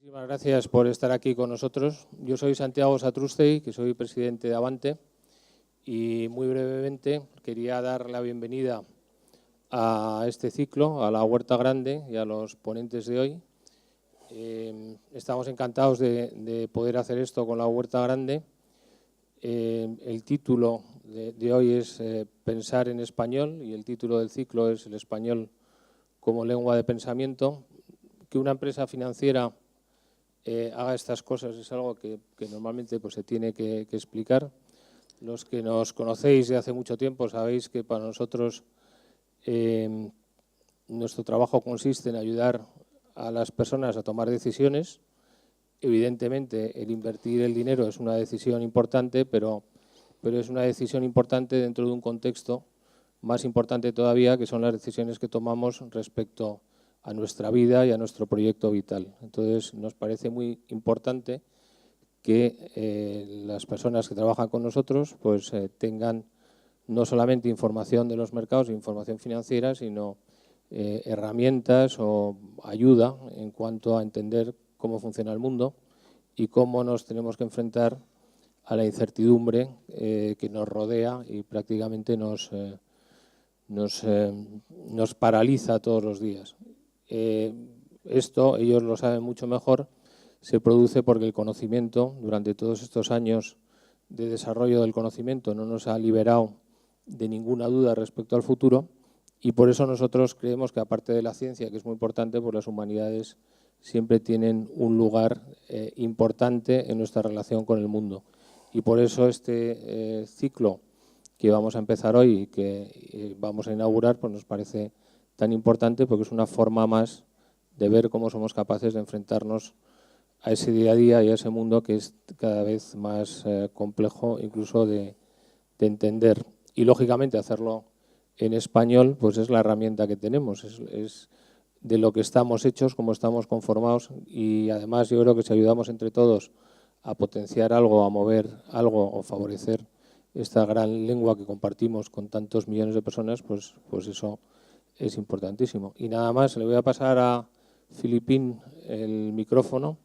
Muchísimas gracias por estar aquí con nosotros. Yo soy Santiago Satrústegui, que soy presidente de Avante, y muy brevemente quería dar la bienvenida a este ciclo, a la Huerta Grande y a los ponentes de hoy. Estamos encantados de poder hacer esto con la Huerta Grande. El título de hoy es Pensar en español y el título del ciclo es El español como lengua de pensamiento. Que una empresa financiera haga estas cosas es algo que normalmente pues, se tiene que explicar. Los que nos conocéis de hace mucho tiempo sabéis que para nosotros nuestro trabajo consiste en ayudar a las personas a tomar decisiones. Evidentemente, el invertir el dinero es una decisión importante, pero es una decisión importante dentro de un contexto más importante todavía, que son las decisiones que tomamos respecto a nuestra vida y a nuestro proyecto vital. Entonces, nos parece muy importante que las personas que trabajan con nosotros pues, tengan no solamente información de los mercados, información financiera, sino herramientas o ayuda en cuanto a entender cómo funciona el mundo y cómo nos tenemos que enfrentar a la incertidumbre que nos rodea y prácticamente nos paraliza todos los días. Esto, ellos lo saben mucho mejor, se produce porque el conocimiento, durante todos estos años de desarrollo del conocimiento, no nos ha liberado de ninguna duda respecto al futuro y por eso nosotros creemos que aparte de la ciencia, que es muy importante, pues las humanidades siempre tienen un lugar importante en nuestra relación con el mundo. Y por eso este ciclo que vamos a empezar hoy y que vamos a inaugurar, pues nos parece tan importante porque es una forma más de ver cómo somos capaces de enfrentarnos a ese día a día y a ese mundo que es cada vez más complejo incluso de entender. Y lógicamente hacerlo en español pues es la herramienta que tenemos, es de lo que estamos hechos, cómo estamos conformados y además yo creo que si ayudamos entre todos a potenciar algo, a mover algo o favorecer esta gran lengua que compartimos con tantos millones de personas, pues eso es importantísimo. Y nada más, le voy a pasar a Filipín el micrófono.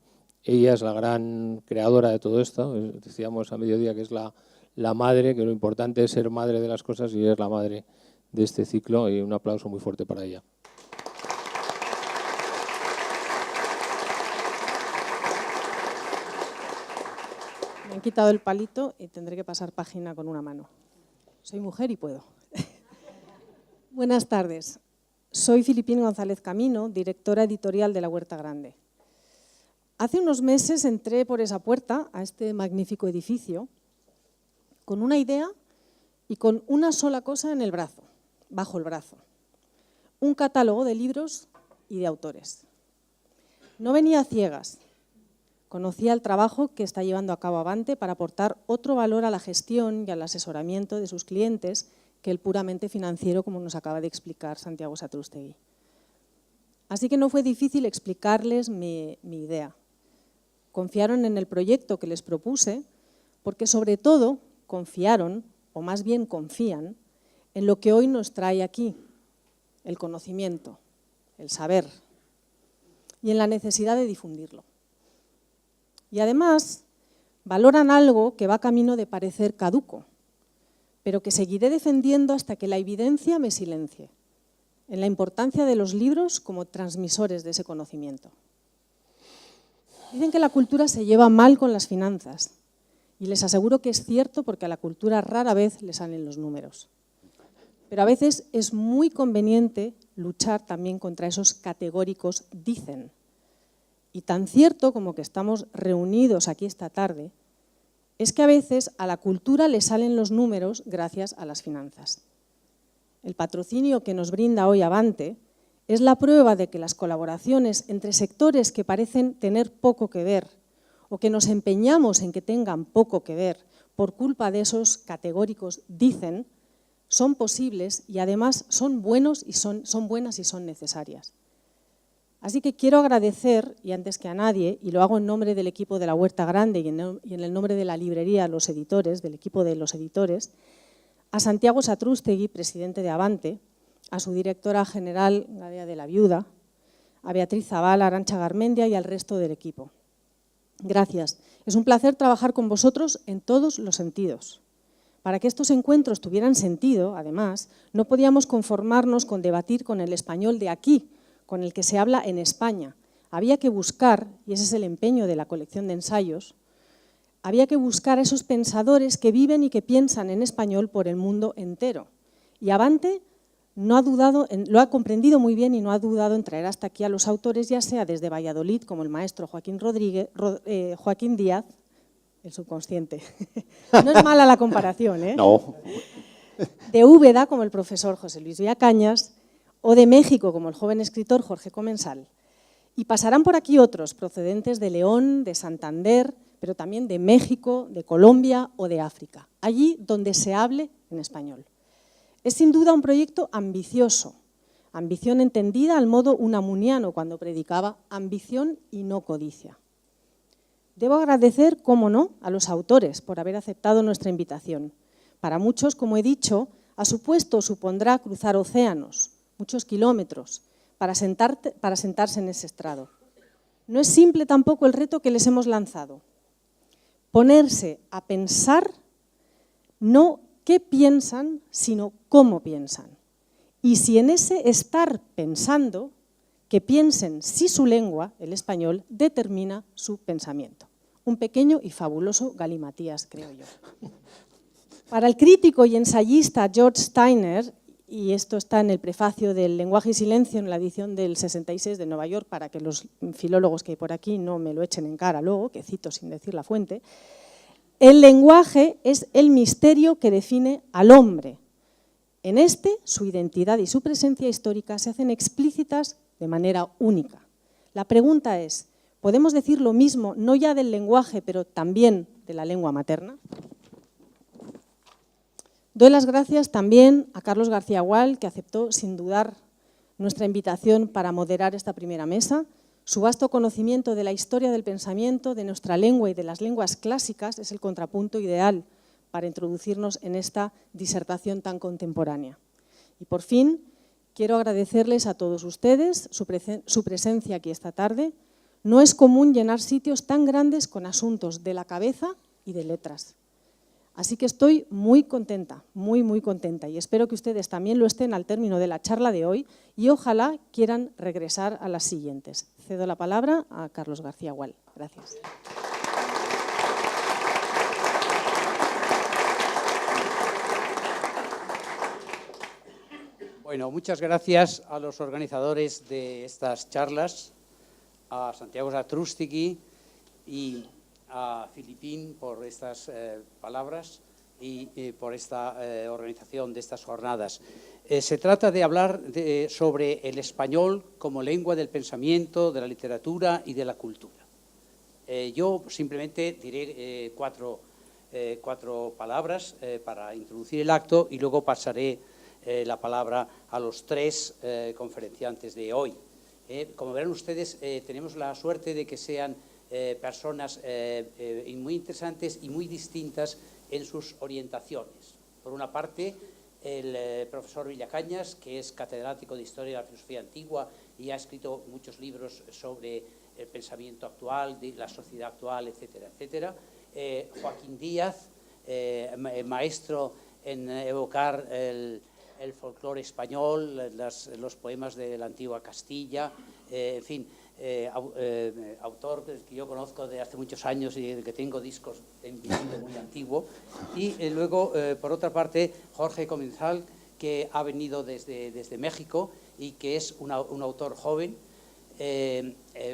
Ella es la gran creadora de todo esto. Decíamos a mediodía que es la madre, que lo importante es ser madre de las cosas y es la madre de este ciclo. Y un aplauso muy fuerte para ella. Me han quitado el palito y tendré que pasar página con una mano. Soy mujer y puedo. Buenas tardes. Soy Filipín González Camino, directora editorial de La Huerta Grande. Hace unos meses entré por esa puerta a este magnífico edificio con una idea y con una sola cosa en el brazo, bajo el brazo. Un catálogo de libros y de autores. No venía a ciegas. Conocía el trabajo que está llevando a cabo Avante para aportar otro valor a la gestión y al asesoramiento de sus clientes que el puramente financiero, como nos acaba de explicar Santiago Satrústegui. Así que no fue difícil explicarles mi idea. Confiaron en el proyecto que les propuse porque sobre todo confiaron, o más bien confían, en lo que hoy nos trae aquí, el conocimiento, el saber y en la necesidad de difundirlo. Y además valoran algo que va camino de parecer caduco, pero que seguiré defendiendo hasta que la evidencia me silencie, en la importancia de los libros como transmisores de ese conocimiento. Dicen que la cultura se lleva mal con las finanzas y les aseguro que es cierto porque a la cultura rara vez le salen los números. Pero a veces es muy conveniente luchar también contra esos categóricos dicen. Y tan cierto como que estamos reunidos aquí esta tarde, es que a veces a la cultura le salen los números gracias a las finanzas. El patrocinio que nos brinda hoy Avante es la prueba de que las colaboraciones entre sectores que parecen tener poco que ver o que nos empeñamos en que tengan poco que ver por culpa de esos categóricos dicen, son posibles y además son buenas y son necesarias. Así que quiero agradecer, y antes que a nadie, y lo hago en nombre del equipo de La Huerta Grande y en el nombre de la librería Los Editores, del equipo de los editores, a Santiago Satrústegui, presidente de Avante, a su directora general, Nadia de la Viuda, a Beatriz Zabala, a Arantxa Garmendia y al resto del equipo. Gracias. Es un placer trabajar con vosotros en todos los sentidos. Para que estos encuentros tuvieran sentido, además, no podíamos conformarnos con debatir con el español de aquí, con el que se habla en España. Había que buscar, y ese es el empeño de la colección de ensayos, había que buscar a esos pensadores que viven y que piensan en español por el mundo entero. Y Abante no ha dudado, lo ha comprendido muy bien y no ha dudado en traer hasta aquí a los autores, ya sea desde Valladolid, como el maestro Joaquín Díaz, el subconsciente. No es mala la comparación, ¿eh? No. De Úbeda, como el profesor José Luis Villacañas, o de México, como el joven escritor Jorge Comensal. Y pasarán por aquí otros, procedentes de León, de Santander, pero también de México, de Colombia o de África, allí donde se hable en español. Es sin duda un proyecto ambicioso, ambición entendida al modo unamuniano cuando predicaba ambición y no codicia. Debo agradecer, cómo no, a los autores por haber aceptado nuestra invitación. Para muchos, como he dicho, a supuesto supondrá cruzar océanos, muchos kilómetros, para sentarse en ese estrado. No es simple tampoco el reto que les hemos lanzado. Ponerse a pensar no qué piensan, sino cómo piensan. Y si en ese estar pensando, que piensen si su lengua, el español, determina su pensamiento. Un pequeño y fabuloso galimatías, creo yo. Para el crítico y ensayista George Steiner, y esto está en el prefacio del Lenguaje y Silencio en la edición del 66 de Nueva York, para que los filólogos que hay por aquí no me lo echen en cara luego, que cito sin decir la fuente, el lenguaje es el misterio que define al hombre. En este, su identidad y su presencia histórica se hacen explícitas de manera única. La pregunta es, ¿podemos decir lo mismo no ya del lenguaje, pero también de la lengua materna? Doy las gracias también a Carlos García Gual, que aceptó sin dudar nuestra invitación para moderar esta primera mesa. Su vasto conocimiento de la historia del pensamiento, de nuestra lengua y de las lenguas clásicas es el contrapunto ideal para introducirnos en esta disertación tan contemporánea. Y por fin, quiero agradecerles a todos ustedes su presencia aquí esta tarde. No es común llenar sitios tan grandes con asuntos de la cabeza y de letras. Así que estoy muy contenta, muy contenta, y espero que ustedes también lo estén al término de la charla de hoy y ojalá quieran regresar a las siguientes. Cedo la palabra a Carlos García Gual. Gracias. Bueno, muchas gracias a los organizadores de estas charlas, a Santiago Satrústegui y a Filipín por estas palabras y por esta organización de estas jornadas. Se trata de hablar sobre el español como lengua del pensamiento, de la literatura y de la cultura. Yo simplemente diré cuatro palabras para introducir el acto y luego pasaré la palabra a los tres conferenciantes de hoy. Como verán ustedes, tenemos la suerte de que sean personas muy interesantes y muy distintas en sus orientaciones. Por una parte, el profesor Villacañas, que es catedrático de Historia de la Filosofía Antigua y ha escrito muchos libros sobre el pensamiento actual, de la sociedad actual, etcétera, etcétera. Joaquín Díaz, maestro en evocar el folclore español, los poemas de la antigua Castilla, en fin, autor que yo conozco de hace muchos años y del que tengo discos en vinilo muy antiguo. Y luego, por otra parte, Jorge Comensal, que ha venido desde México y que es un autor joven,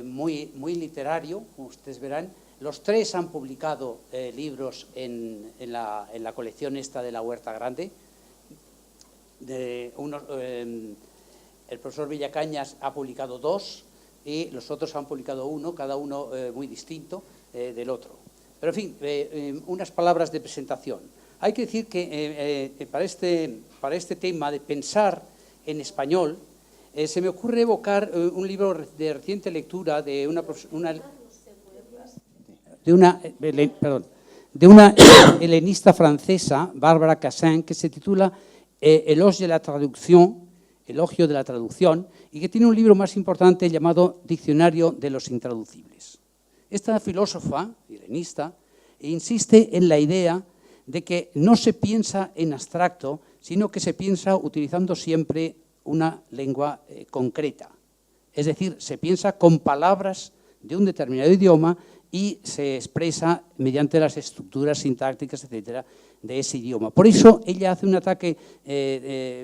muy literario, como ustedes verán. Los tres han publicado libros en la colección esta de la Huerta Grande. El profesor Villacañas ha publicado 2 y los otros han publicado 1, cada uno muy distinto del otro. Pero en fin, unas palabras de presentación. Hay que decir que para este tema de pensar en español, se me ocurre evocar un libro de reciente lectura de una helenista francesa, Barbara Cassin, que se titula Éloge de la traducción, elogio de la traducción, y que tiene un libro más importante llamado Diccionario de los Intraducibles. Esta filósofa helenista insiste en la idea de que no se piensa en abstracto, sino que se piensa utilizando siempre una lengua concreta. Es decir, se piensa con palabras de un determinado idioma y se expresa mediante las estructuras sintácticas, etcétera, de ese idioma. Por eso ella hace un ataque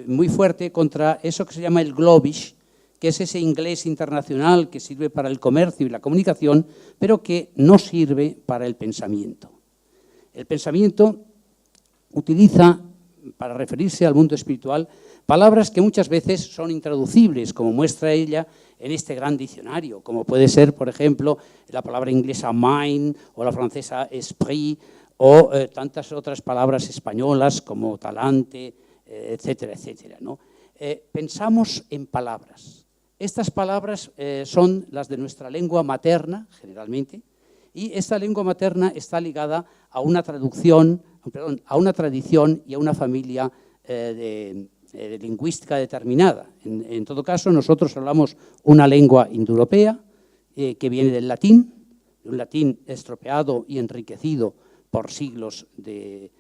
muy fuerte contra eso que se llama el Globish, que es ese inglés internacional que sirve para el comercio y la comunicación, pero que no sirve para el pensamiento. El pensamiento utiliza, para referirse al mundo espiritual, palabras que muchas veces son intraducibles, como muestra ella en este gran diccionario, como puede ser, por ejemplo, la palabra inglesa mind o la francesa esprit, o tantas otras palabras españolas como talante, etcétera, etcétera, ¿no? Pensamos en palabras. Estas palabras son las de nuestra lengua materna, generalmente, y esta lengua materna está ligada a una tradición y a una familia lingüística determinada. En todo caso, nosotros hablamos una lengua indoeuropea que viene del latín, un latín estropeado y enriquecido por siglos de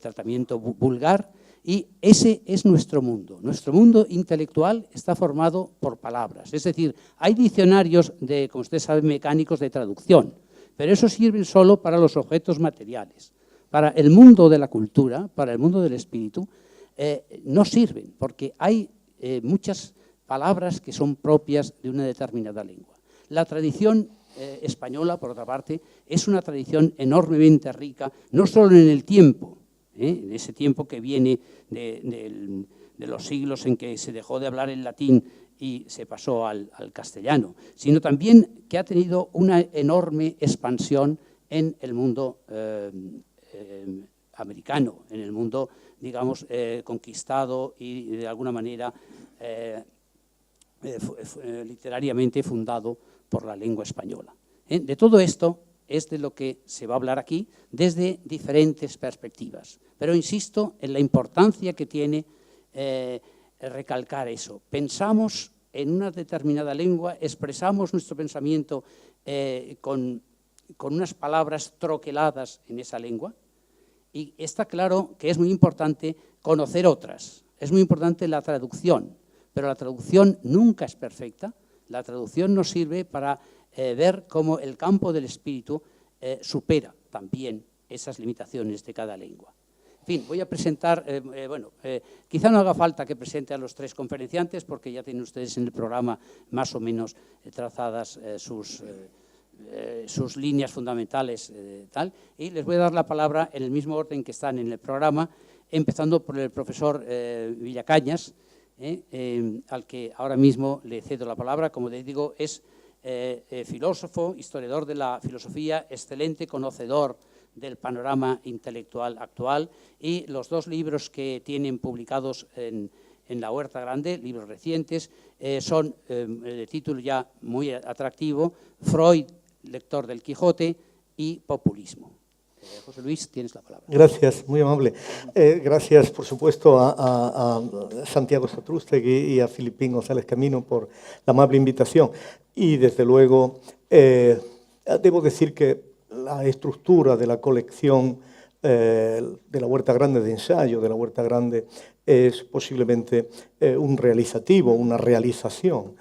tratamiento vulgar, y ese es nuestro mundo. Nuestro mundo intelectual está formado por palabras, es decir, hay diccionarios como ustedes saben, mecánicos de traducción, pero esos sirven solo para los objetos materiales. Para el mundo de la cultura, para el mundo del espíritu, no sirven, porque hay muchas palabras que son propias de una determinada lengua. La tradición española, por otra parte, es una tradición enormemente rica, no solo en el tiempo, en ese tiempo que viene de los siglos en que se dejó de hablar el latín y se pasó al castellano, sino también que ha tenido una enorme expansión en el mundo americano, en el mundo, digamos, conquistado y de alguna manera literariamente fundado por la lengua española. De todo esto es de lo que se va a hablar aquí desde diferentes perspectivas. Pero insisto en la importancia que tiene recalcar eso. Pensamos en una determinada lengua, expresamos nuestro pensamiento con unas palabras troqueladas en esa lengua, y está claro que es muy importante conocer otras. Es muy importante la traducción, pero la traducción nunca es perfecta. La traducción nos sirve para ver cómo el campo del espíritu supera también esas limitaciones de cada lengua. En fin, voy a presentar, quizá no haga falta que presente a los tres conferenciantes porque ya tienen ustedes en el programa más o menos trazadas sus líneas fundamentales, y les voy a dar la palabra en el mismo orden que están en el programa, empezando por el profesor Villacañas, al que ahora mismo le cedo la palabra. Como les digo, es filósofo, historiador de la filosofía, excelente conocedor del panorama intelectual actual, y los dos libros que tienen publicados en la Huerta Grande, libros recientes, son de título ya muy atractivo: Freud, lector del Quijote, y Populismo. José Luis, tienes la palabra. Gracias, muy amable. Gracias, por supuesto, a Santiago Satrústegui y a Filipín González Camino por la amable invitación. Y, desde luego, debo decir que la estructura de la colección de la Huerta Grande de ensayo, de la Huerta Grande, es posiblemente un realizativo, una realización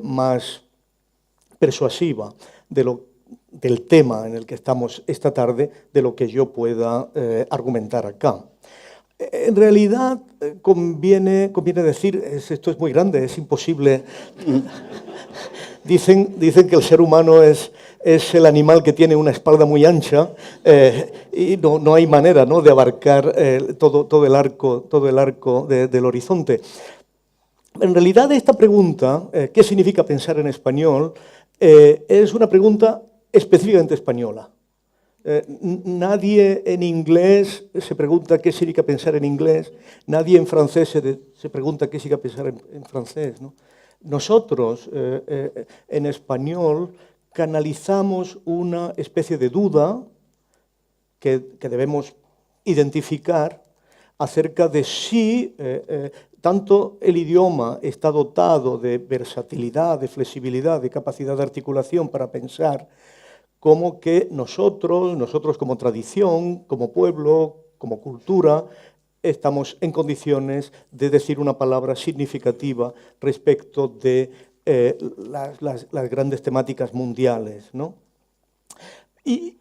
más persuasiva del tema en el que estamos esta tarde, de lo que yo pueda argumentar acá. En realidad, conviene decir, esto es muy grande, es imposible. Dicen que el ser humano es el animal que tiene una espalda muy ancha, y no hay manera, ¿no?, de abarcar todo el arco del horizonte. En realidad, esta pregunta, ¿qué significa pensar en español?, es una pregunta específicamente española. Nadie en inglés se pregunta qué significa pensar en inglés, nadie en francés se pregunta qué significa pensar en francés, ¿no? Nosotros, en español, canalizamos una especie de duda que debemos identificar acerca de si tanto el idioma está dotado de versatilidad, de flexibilidad, de capacidad de articulación para pensar, como que nosotros como tradición, como pueblo, como cultura, estamos en condiciones de decir una palabra significativa respecto de las grandes temáticas mundiales, ¿no? Y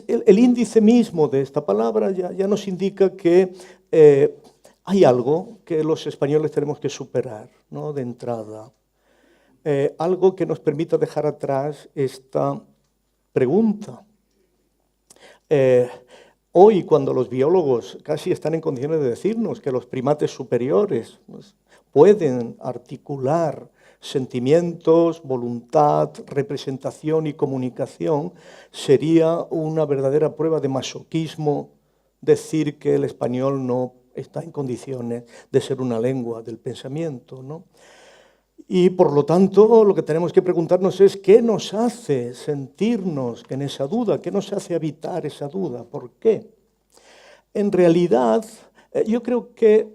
el índice mismo de esta palabra ya nos indica que hay algo que los españoles tenemos que superar, ¿no? De entrada. Algo que nos permita dejar atrás esta pregunta. Hoy, cuando los biólogos casi están en condiciones de decirnos que los primates superiores pues, pueden articular sentimientos, voluntad, representación y comunicación, sería una verdadera prueba de masoquismo decir que el español no está en condiciones de ser una lengua del pensamiento, ¿no? Y por lo tanto, lo que tenemos que preguntarnos es qué nos hace sentirnos en esa duda, qué nos hace habitar esa duda, ¿por qué? En realidad, yo creo que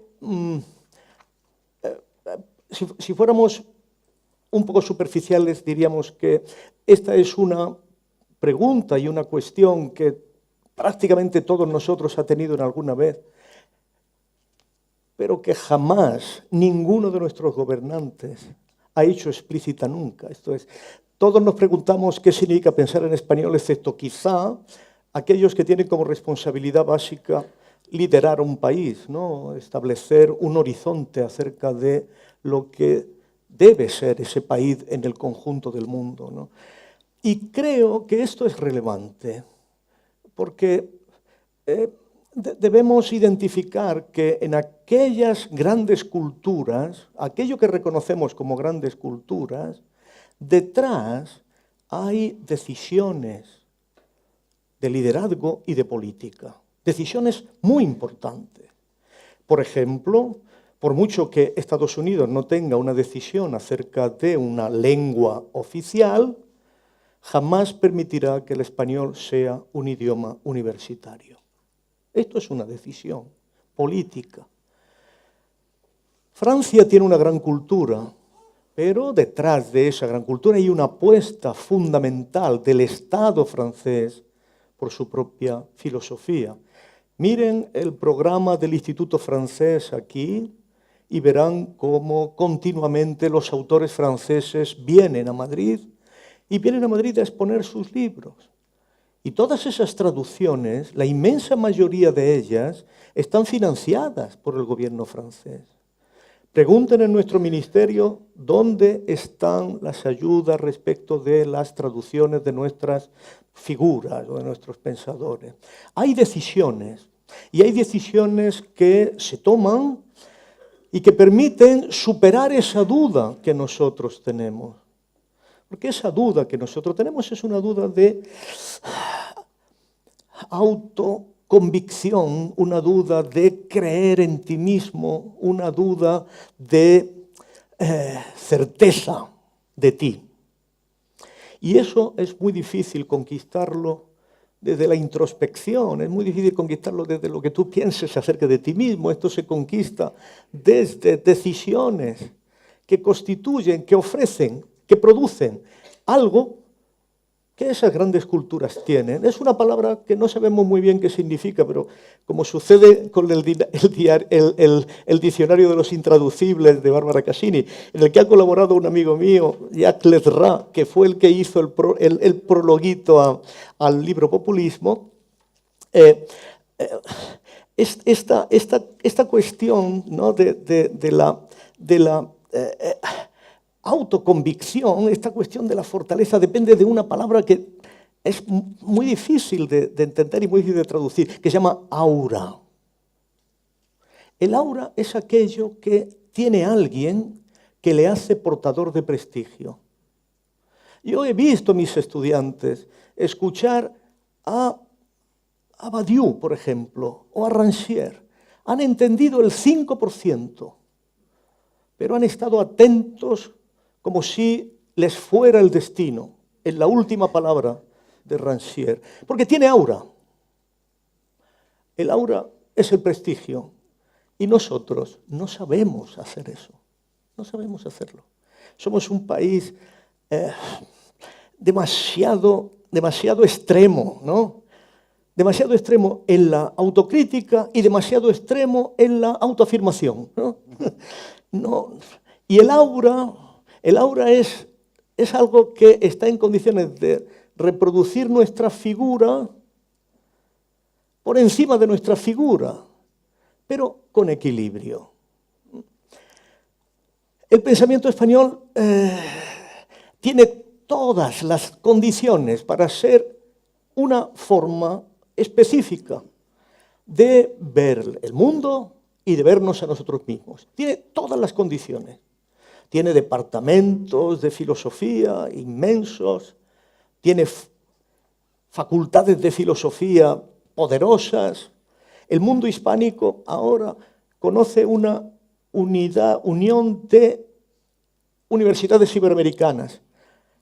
si fuéramos un poco superficiales, diríamos que esta es una pregunta y una cuestión que prácticamente todos nosotros ha tenido en alguna vez, pero que jamás ninguno de nuestros gobernantes ha hecho explícita nunca. Esto es, todos nos preguntamos qué significa pensar en español, excepto quizá aquellos que tienen como responsabilidad básica liderar un país, ¿no? Establecer un horizonte acerca de lo que debe ser ese país en el conjunto del mundo, ¿no? Y creo que esto es relevante, porque debemos identificar que en aquellas grandes culturas, aquello que reconocemos como grandes culturas, detrás hay decisiones de liderazgo y de política, decisiones muy importantes. Por ejemplo, por mucho que Estados Unidos no tenga una decisión acerca de una lengua oficial, jamás permitirá que el español sea un idioma universitario. Esto es una decisión política. Francia tiene una gran cultura, pero detrás de esa gran cultura hay una apuesta fundamental del Estado francés por su propia filosofía. Miren el programa del Instituto Francés aquí y verán cómo continuamente los autores franceses vienen a Madrid y vienen a Madrid a exponer sus libros. Y todas esas traducciones, la inmensa mayoría de ellas, están financiadas por el gobierno francés. Pregunten en nuestro ministerio dónde están las ayudas respecto de las traducciones de nuestras figuras o de nuestros pensadores. Hay decisiones, y hay decisiones que se toman y que permiten superar esa duda que nosotros tenemos. Porque esa duda que nosotros tenemos es una duda de autoconvicción, una duda de creer en ti mismo, una duda de certeza de ti. Y eso es muy difícil conquistarlo desde la introspección, es muy difícil conquistarlo desde lo que tú pienses acerca de ti mismo. Esto se conquista desde decisiones que constituyen, que ofrecen, que producen algo que esas grandes culturas tienen. Es una palabra que no sabemos muy bien qué significa, pero como sucede con el diccionario de los intraducibles de Bárbara Cassini, en el que ha colaborado un amigo mío, Jacques Ledra, que fue el que hizo el prologuito al libro Populismo, esta cuestión, ¿no? de la autoconvicción, esta cuestión de la fortaleza, depende de una palabra que es muy difícil de entender y muy difícil de traducir, que se llama aura. El aura es aquello que tiene alguien que le hace portador de prestigio. Yo he visto a mis estudiantes escuchar a Badiou, por ejemplo, o a Rancière. Han entendido el 5%, pero han estado atentos como si les fuera el destino, en la última palabra de Rancière, porque tiene aura. El aura es el prestigio. Y nosotros no sabemos hacer eso. No sabemos hacerlo. Somos un país demasiado extremo, ¿no? Demasiado extremo en la autocrítica y demasiado extremo en la autoafirmación, ¿no? No. Y el aura es algo que está en condiciones de reproducir nuestra figura por encima de nuestra figura, pero con equilibrio. El pensamiento español tiene todas las condiciones para ser una forma específica de ver el mundo y de vernos a nosotros mismos. Tiene todas las condiciones. Tiene departamentos de filosofía inmensos, tiene facultades de filosofía poderosas. El mundo hispánico ahora conoce una unión de universidades iberoamericanas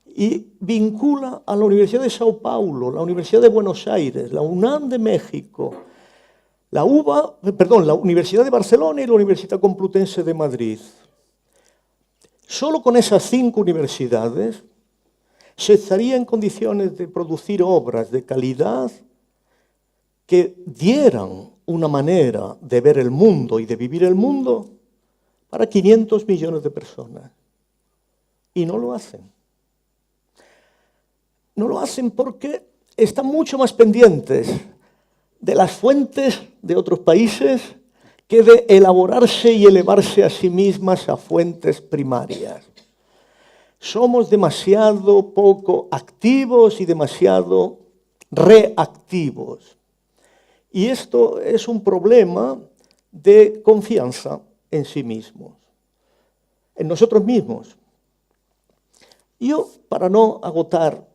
y vincula a la Universidad de Sao Paulo, la Universidad de Buenos Aires, la UNAM de México, la Universidad de Barcelona y la Universidad Complutense de Madrid. Solo con esas 5 universidades se estaría en condiciones de producir obras de calidad que dieran una manera de ver el mundo y de vivir el mundo para 500 millones de personas. Y no lo hacen. No lo hacen porque están mucho más pendientes de las fuentes de otros países que de elaborarse y elevarse a sí mismas a fuentes primarias. Somos demasiado poco activos y demasiado reactivos. Y esto es un problema de confianza en sí mismos, en nosotros mismos. Yo, para no agotar,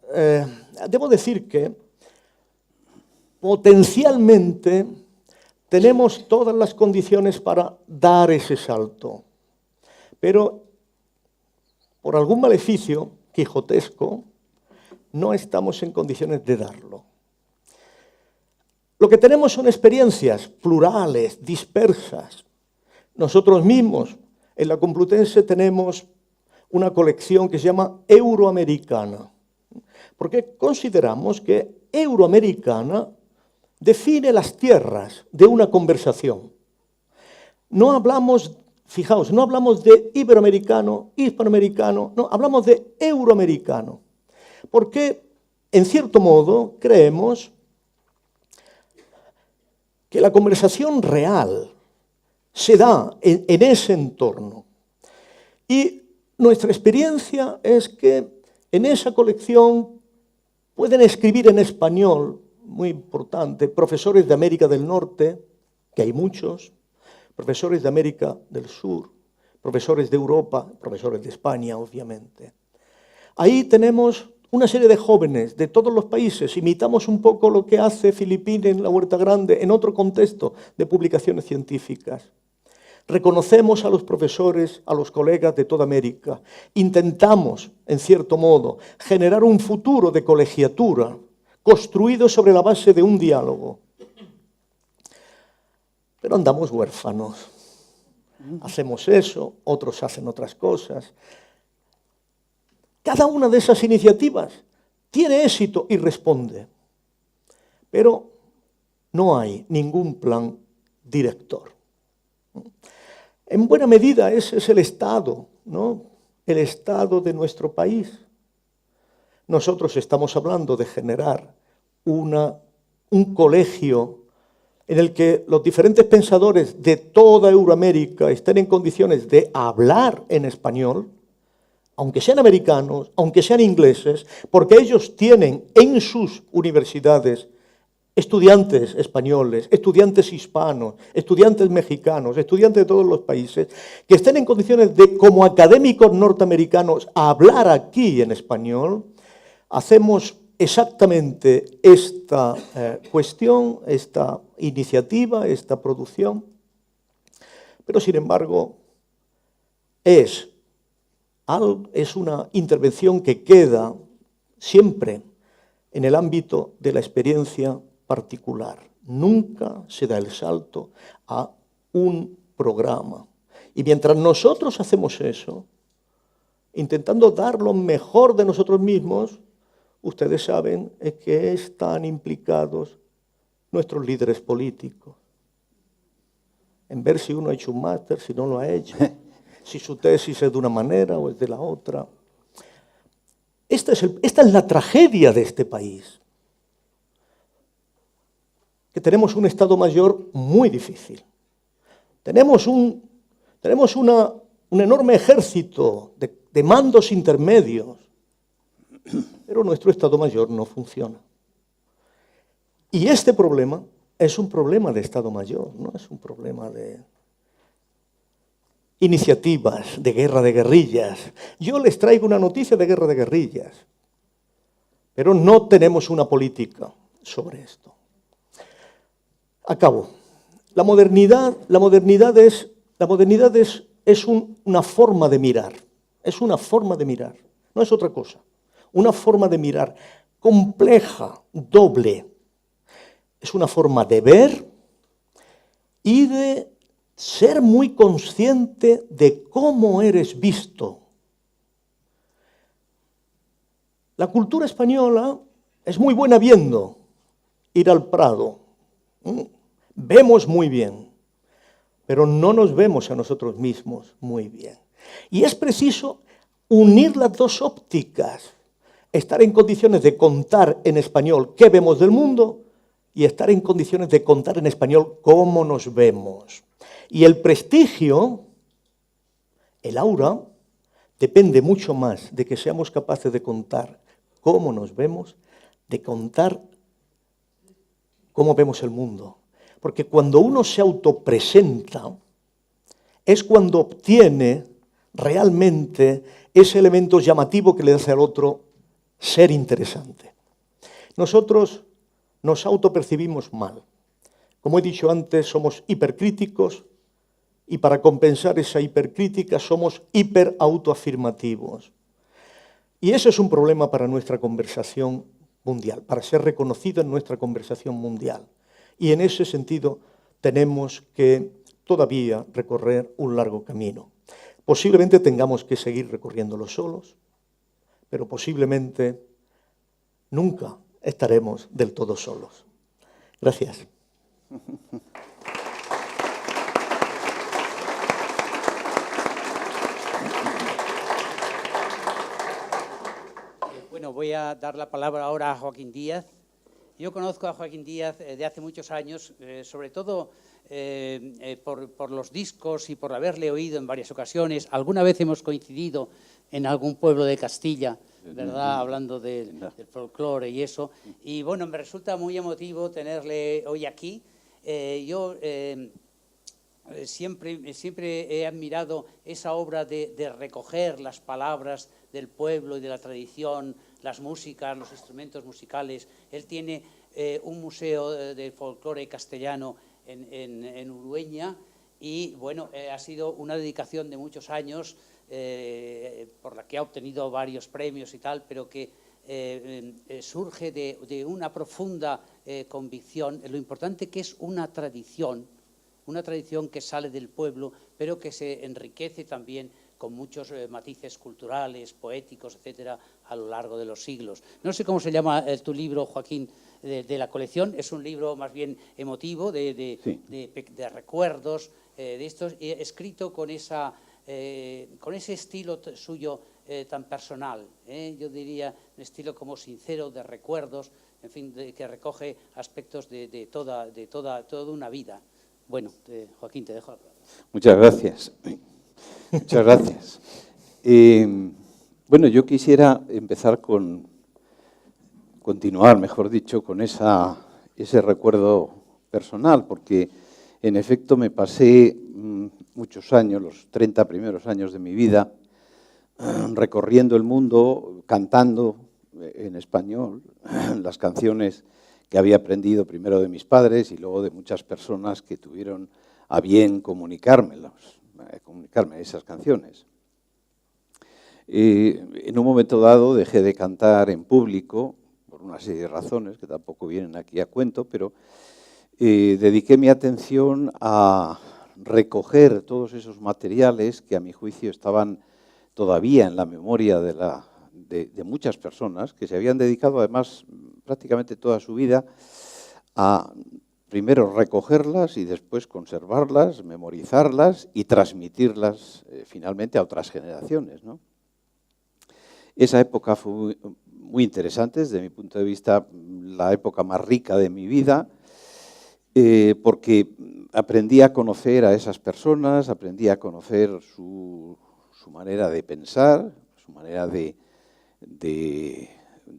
debo decir que potencialmente tenemos todas las condiciones para dar ese salto, pero por algún maleficio quijotesco no estamos en condiciones de darlo. Lo que tenemos son experiencias plurales, dispersas. Nosotros mismos, en la Complutense, tenemos una colección que se llama Euroamericana, porque consideramos que Euroamericana define las tierras de una conversación. No hablamos, fijaos, no hablamos de iberoamericano, hispanoamericano, no, hablamos de euroamericano, porque, en cierto modo, creemos que la conversación real se da en ese entorno. Y nuestra experiencia es que en esa colección pueden escribir en español, muy importante, profesores de América del Norte, que hay muchos, profesores de América del Sur, profesores de Europa, profesores de España, obviamente. Ahí tenemos una serie de jóvenes de todos los países. Imitamos un poco lo que hace Filipín en la Huerta Grande, en otro contexto de publicaciones científicas. Reconocemos a los profesores, a los colegas de toda América. Intentamos, en cierto modo, generar un futuro de colegiatura construido sobre la base de un diálogo. Pero andamos huérfanos. Hacemos eso, otros hacen otras cosas. Cada una de esas iniciativas tiene éxito y responde. Pero no hay ningún plan director. En buena medida ese es el estado, ¿no? El estado de nuestro país. Nosotros estamos hablando de generar un colegio en el que los diferentes pensadores de toda Euroamérica estén en condiciones de hablar en español, aunque sean americanos, aunque sean ingleses, porque ellos tienen en sus universidades estudiantes españoles, estudiantes hispanos, estudiantes mexicanos, estudiantes de todos los países, que estén en condiciones de, como académicos norteamericanos, hablar aquí en español. Hacemos exactamente esta cuestión, esta iniciativa, esta producción, pero sin embargo es una intervención que queda siempre en el ámbito de la experiencia particular. nunca se da el salto a un programa. Y mientras nosotros hacemos eso, intentando dar lo mejor de nosotros mismos, ustedes saben que están implicados nuestros líderes políticos. En ver si uno ha hecho un máster, si no lo ha hecho, si su tesis es de una manera o es de la otra. Esta es la tragedia de este país. Que tenemos un Estado Mayor muy difícil. Tenemos un enorme ejército de mandos intermedios, pero nuestro Estado Mayor no funciona. Y este problema es un problema de Estado Mayor, no es un problema de iniciativas, de guerra de guerrillas. Yo les traigo una noticia de guerra de guerrillas, pero no tenemos una política sobre esto. Acabo. La modernidad es una forma de mirar. Es una forma de mirar, no es otra cosa. Una forma de mirar compleja, doble. Es una forma de ver y de ser muy consciente de cómo eres visto. La cultura española es muy buena viendo, ir al Prado. Vemos muy bien, pero no nos vemos a nosotros mismos muy bien. Y es preciso unir las dos ópticas, estar en condiciones de contar en español qué vemos del mundo y estar en condiciones de contar en español cómo nos vemos. Y el prestigio, el aura, depende mucho más de que seamos capaces de contar cómo nos vemos, de contar cómo vemos el mundo. Porque cuando uno se autopresenta, es cuando obtiene realmente ese elemento llamativo que le hace al otro ser interesante. Nosotros nos autopercibimos mal. Como he dicho antes, somos hipercríticos y para compensar esa hipercrítica somos hiperautoafirmativos. Y ese es un problema para nuestra conversación mundial, para ser reconocido en nuestra conversación mundial. Y en ese sentido tenemos que todavía recorrer un largo camino. Posiblemente tengamos que seguir recorriéndolo solos, pero posiblemente nunca estaremos del todo solos. Gracias. Bueno, voy a dar la palabra ahora a Joaquín Díaz. Yo conozco a Joaquín Díaz de hace muchos años, sobre todo por los discos y por haberle oído en varias ocasiones. Alguna vez hemos coincidido en algún pueblo de Castilla, ¿verdad? Hablando del folclore y eso. Y bueno, me resulta muy emotivo tenerle hoy aquí. Yo siempre he admirado esa obra de recoger las palabras del pueblo y de la tradición, las músicas, los instrumentos musicales. Él tiene un museo de folclore castellano en Urueña y bueno, ha sido una dedicación de muchos años por la que ha obtenido varios premios y tal, pero que surge de una profunda convicción en lo importante que es una tradición que sale del pueblo, pero que se enriquece también con muchos matices culturales, poéticos, etcétera, a lo largo de los siglos. No sé cómo se llama tu libro, Joaquín, de la colección. Es un libro más bien emotivo, de recuerdos, de estos, escrito con ese estilo suyo tan personal. Yo diría un estilo como sincero, de recuerdos, en fin, que recoge aspectos de toda una vida. Bueno, Joaquín, te dejo la palabra. Muchas gracias. Muchas gracias. Bueno, yo quisiera continuar, mejor dicho, con ese recuerdo personal, porque en efecto me pasé muchos años, los 30 primeros años de mi vida, recorriendo el mundo, cantando en español las canciones que había aprendido primero de mis padres y luego de muchas personas que tuvieron a bien comunicarme esas canciones. En un momento dado dejé de cantar en público, por una serie de razones que tampoco vienen aquí a cuento, pero dediqué mi atención a recoger todos esos materiales que a mi juicio estaban todavía en la memoria de muchas personas que se habían dedicado además prácticamente toda su vida a primero recogerlas y después conservarlas, memorizarlas y transmitirlas finalmente a otras generaciones, ¿no? Esa época fue muy interesante, desde mi punto de vista, la época más rica de mi vida, porque aprendí a conocer a esas personas, aprendí a conocer su manera de pensar, su manera de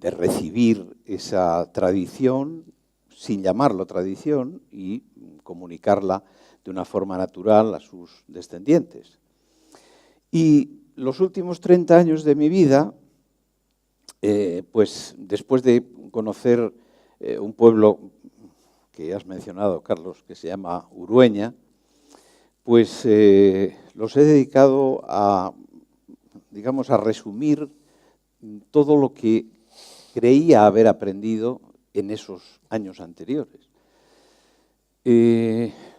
recibir esa tradición, sin llamarlo tradición, y comunicarla de una forma natural a sus descendientes. Y los últimos 30 años de mi vida, pues después de conocer un pueblo que has mencionado, Carlos, que se llama Urueña, pues los he dedicado a, digamos, a resumir todo lo que creía haber aprendido en esos años anteriores.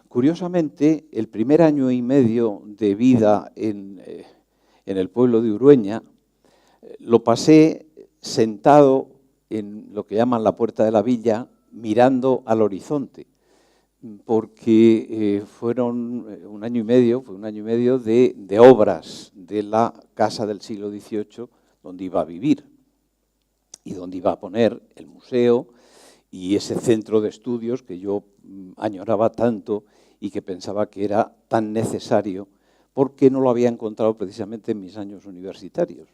Curiosamente, el primer año y medio de vida en el pueblo de Urueña lo pasé sentado en lo que llaman la puerta de la villa, mirando al horizonte, porque fue un año y medio de obras de la casa del siglo XVIII donde iba a vivir y donde iba a poner el museo y ese centro de estudios que yo añoraba tanto y que pensaba que era tan necesario porque no lo había encontrado precisamente en mis años universitarios,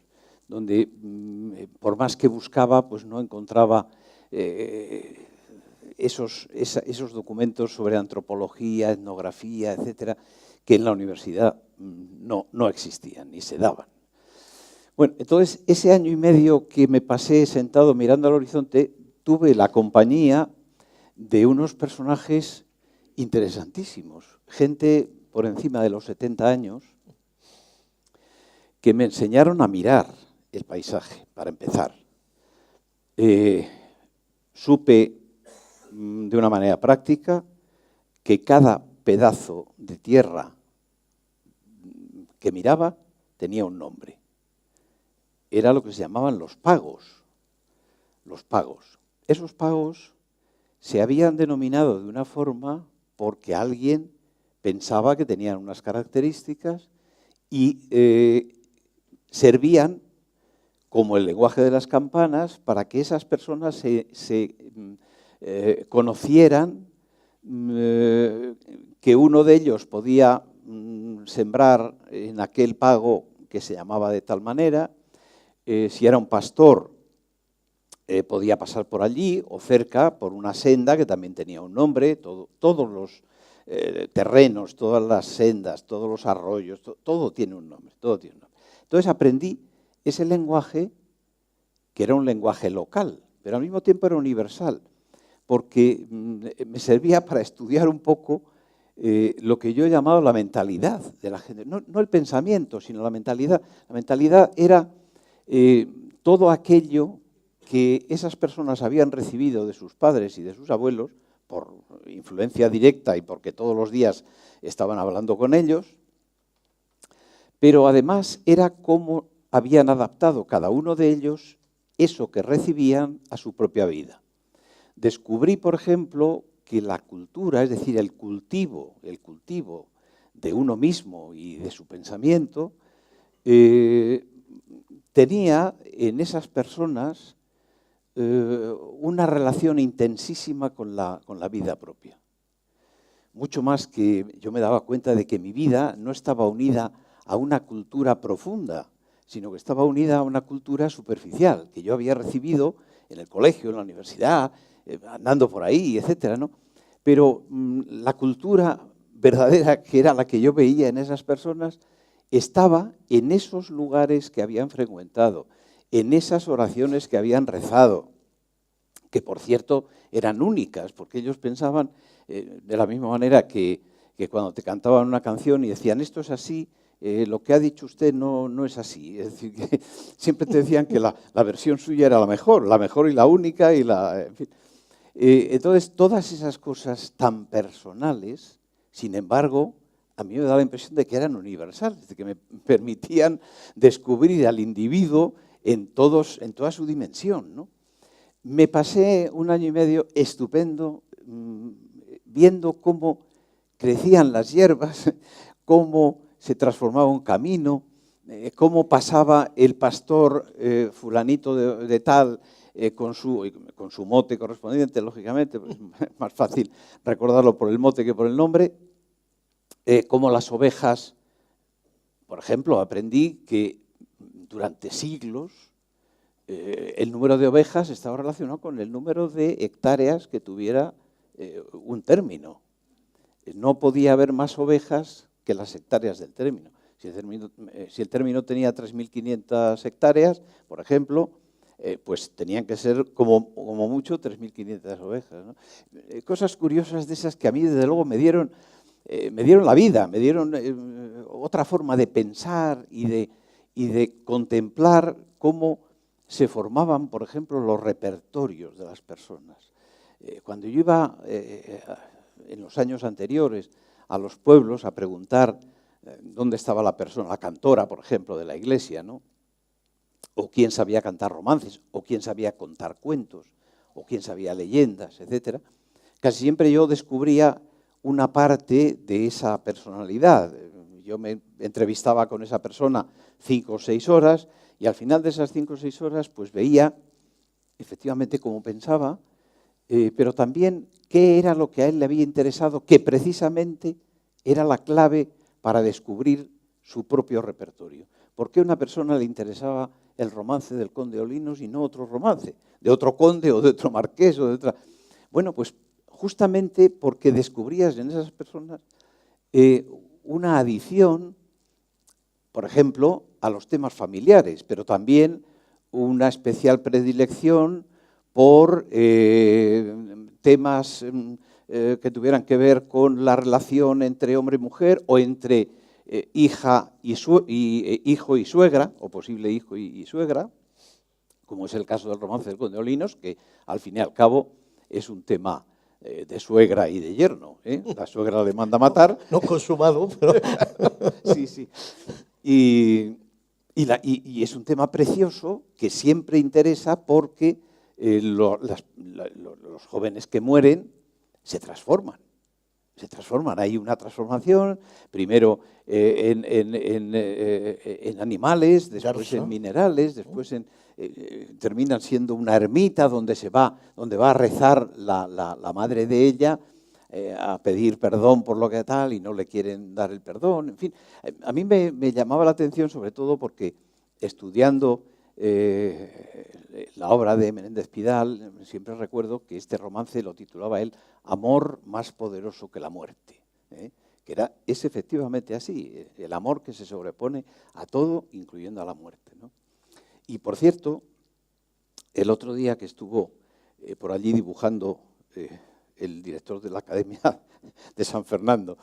donde por más que buscaba, pues no encontraba esos documentos sobre antropología, etnografía, etcétera, que en la universidad no existían ni se daban. Bueno, entonces ese año y medio que me pasé sentado mirando al horizonte, tuve la compañía de unos personajes interesantísimos, gente por encima de los 70 años, que me enseñaron a mirar el paisaje, para empezar. Supe de una manera práctica que cada pedazo de tierra que miraba tenía un nombre. Era lo que se llamaban los pagos. Los pagos. Esos pagos se habían denominado de una forma porque alguien pensaba que tenían unas características y servían como el lenguaje de las campanas para que esas personas se conocieran que uno de ellos podía sembrar en aquel pago que se llamaba de tal manera, si era un pastor podía pasar por allí o cerca por una senda que también tenía un nombre, todos los terrenos, todas las sendas, todos los arroyos, todo tiene un nombre, todo tiene un nombre. Entonces aprendí ese lenguaje que era un lenguaje local, pero al mismo tiempo era universal, porque me servía para estudiar un poco lo que yo he llamado la mentalidad de la gente. No el pensamiento, sino la mentalidad. La mentalidad era todo aquello que esas personas habían recibido de sus padres y de sus abuelos, por influencia directa y porque todos los días estaban hablando con ellos, pero además era cómo habían adaptado cada uno de ellos eso que recibían a su propia vida. Descubrí, por ejemplo, que la cultura, es decir, el cultivo de uno mismo y de su pensamiento, tenía en esas personas una relación intensísima con la vida propia. Mucho más que yo me daba cuenta de que mi vida no estaba unida a una cultura profunda, sino que estaba unida a una cultura superficial, que yo había recibido en el colegio, en la universidad, andando por ahí, etcétera, ¿no? Pero la cultura verdadera, que era la que yo veía en esas personas, estaba en esos lugares que habían frecuentado, en esas oraciones que habían rezado, que por cierto eran únicas, porque ellos pensaban de la misma manera que cuando te cantaban una canción y decían esto es así, lo que ha dicho usted no es así. Es decir, que siempre te decían que la versión suya era la mejor y la única, en fin. Entonces, todas esas cosas tan personales, sin embargo, a mí me daba la impresión de que eran universales, de que me permitían descubrir al individuo en toda su dimensión, ¿no? Me pasé 1 año y medio estupendo viendo cómo crecían las hierbas, cómo se transformaba un camino, cómo pasaba el pastor fulanito de tal con su mote correspondiente, lógicamente, pues es más fácil recordarlo por el mote que por el nombre, cómo las ovejas, por ejemplo, aprendí que durante siglos el número de ovejas estaba relacionado con el número de hectáreas que tuviera un término. No podía haber más ovejas que las hectáreas del término. Si el término tenía 3.500 hectáreas, por ejemplo, pues tenían que ser como mucho 3.500 ovejas, ¿no? Cosas curiosas de esas que a mí, desde luego, me dieron la vida, me dieron otra forma de pensar y de contemplar cómo se formaban, por ejemplo, los repertorios de las personas. Cuando yo iba en los años anteriores a los pueblos a preguntar dónde estaba la persona, la cantora, por ejemplo, de la iglesia, ¿no? O quién sabía cantar romances, o quién sabía contar cuentos, o quién sabía leyendas, etcétera, casi siempre yo descubría una parte de esa personalidad. Yo me entrevistaba con esa persona 5 o 6 horas y al final de esas 5 o 6 horas pues veía efectivamente cómo pensaba, pero también qué era lo que a él le había interesado, que precisamente era la clave para descubrir su propio repertorio. ¿Por qué a una persona le interesaba el romance del conde Olinos y no otro romance, de otro conde o de otro marqués o de otra? Bueno, pues justamente porque descubrías en esas personas una adición, por ejemplo, a los temas familiares, pero también una especial predilección por temas que tuvieran que ver con la relación entre hombre y mujer o entre hijo y suegra, o posible hijo y suegra, como es el caso del romance del conde Olinos, que al fin y al cabo es un tema de suegra y de yerno. La suegra le manda matar. No consumado, pero... Sí, sí. Y es un tema precioso que siempre interesa porque los jóvenes que mueren se transforman. Se transforman. Hay una transformación, primero en animales, después en minerales, después terminan siendo una ermita donde va a rezar la madre de ella, a pedir perdón por lo que tal y no le quieren dar el perdón. En fin, a mí me llamaba la atención sobre todo porque estudiando la obra de Menéndez Pidal, siempre recuerdo que este romance lo titulaba él Amor más poderoso que la muerte, que es efectivamente así, el amor que se sobrepone a todo, incluyendo a la muerte, ¿no? Y por cierto, el otro día que estuvo por allí dibujando el director de la Academia de San Fernando,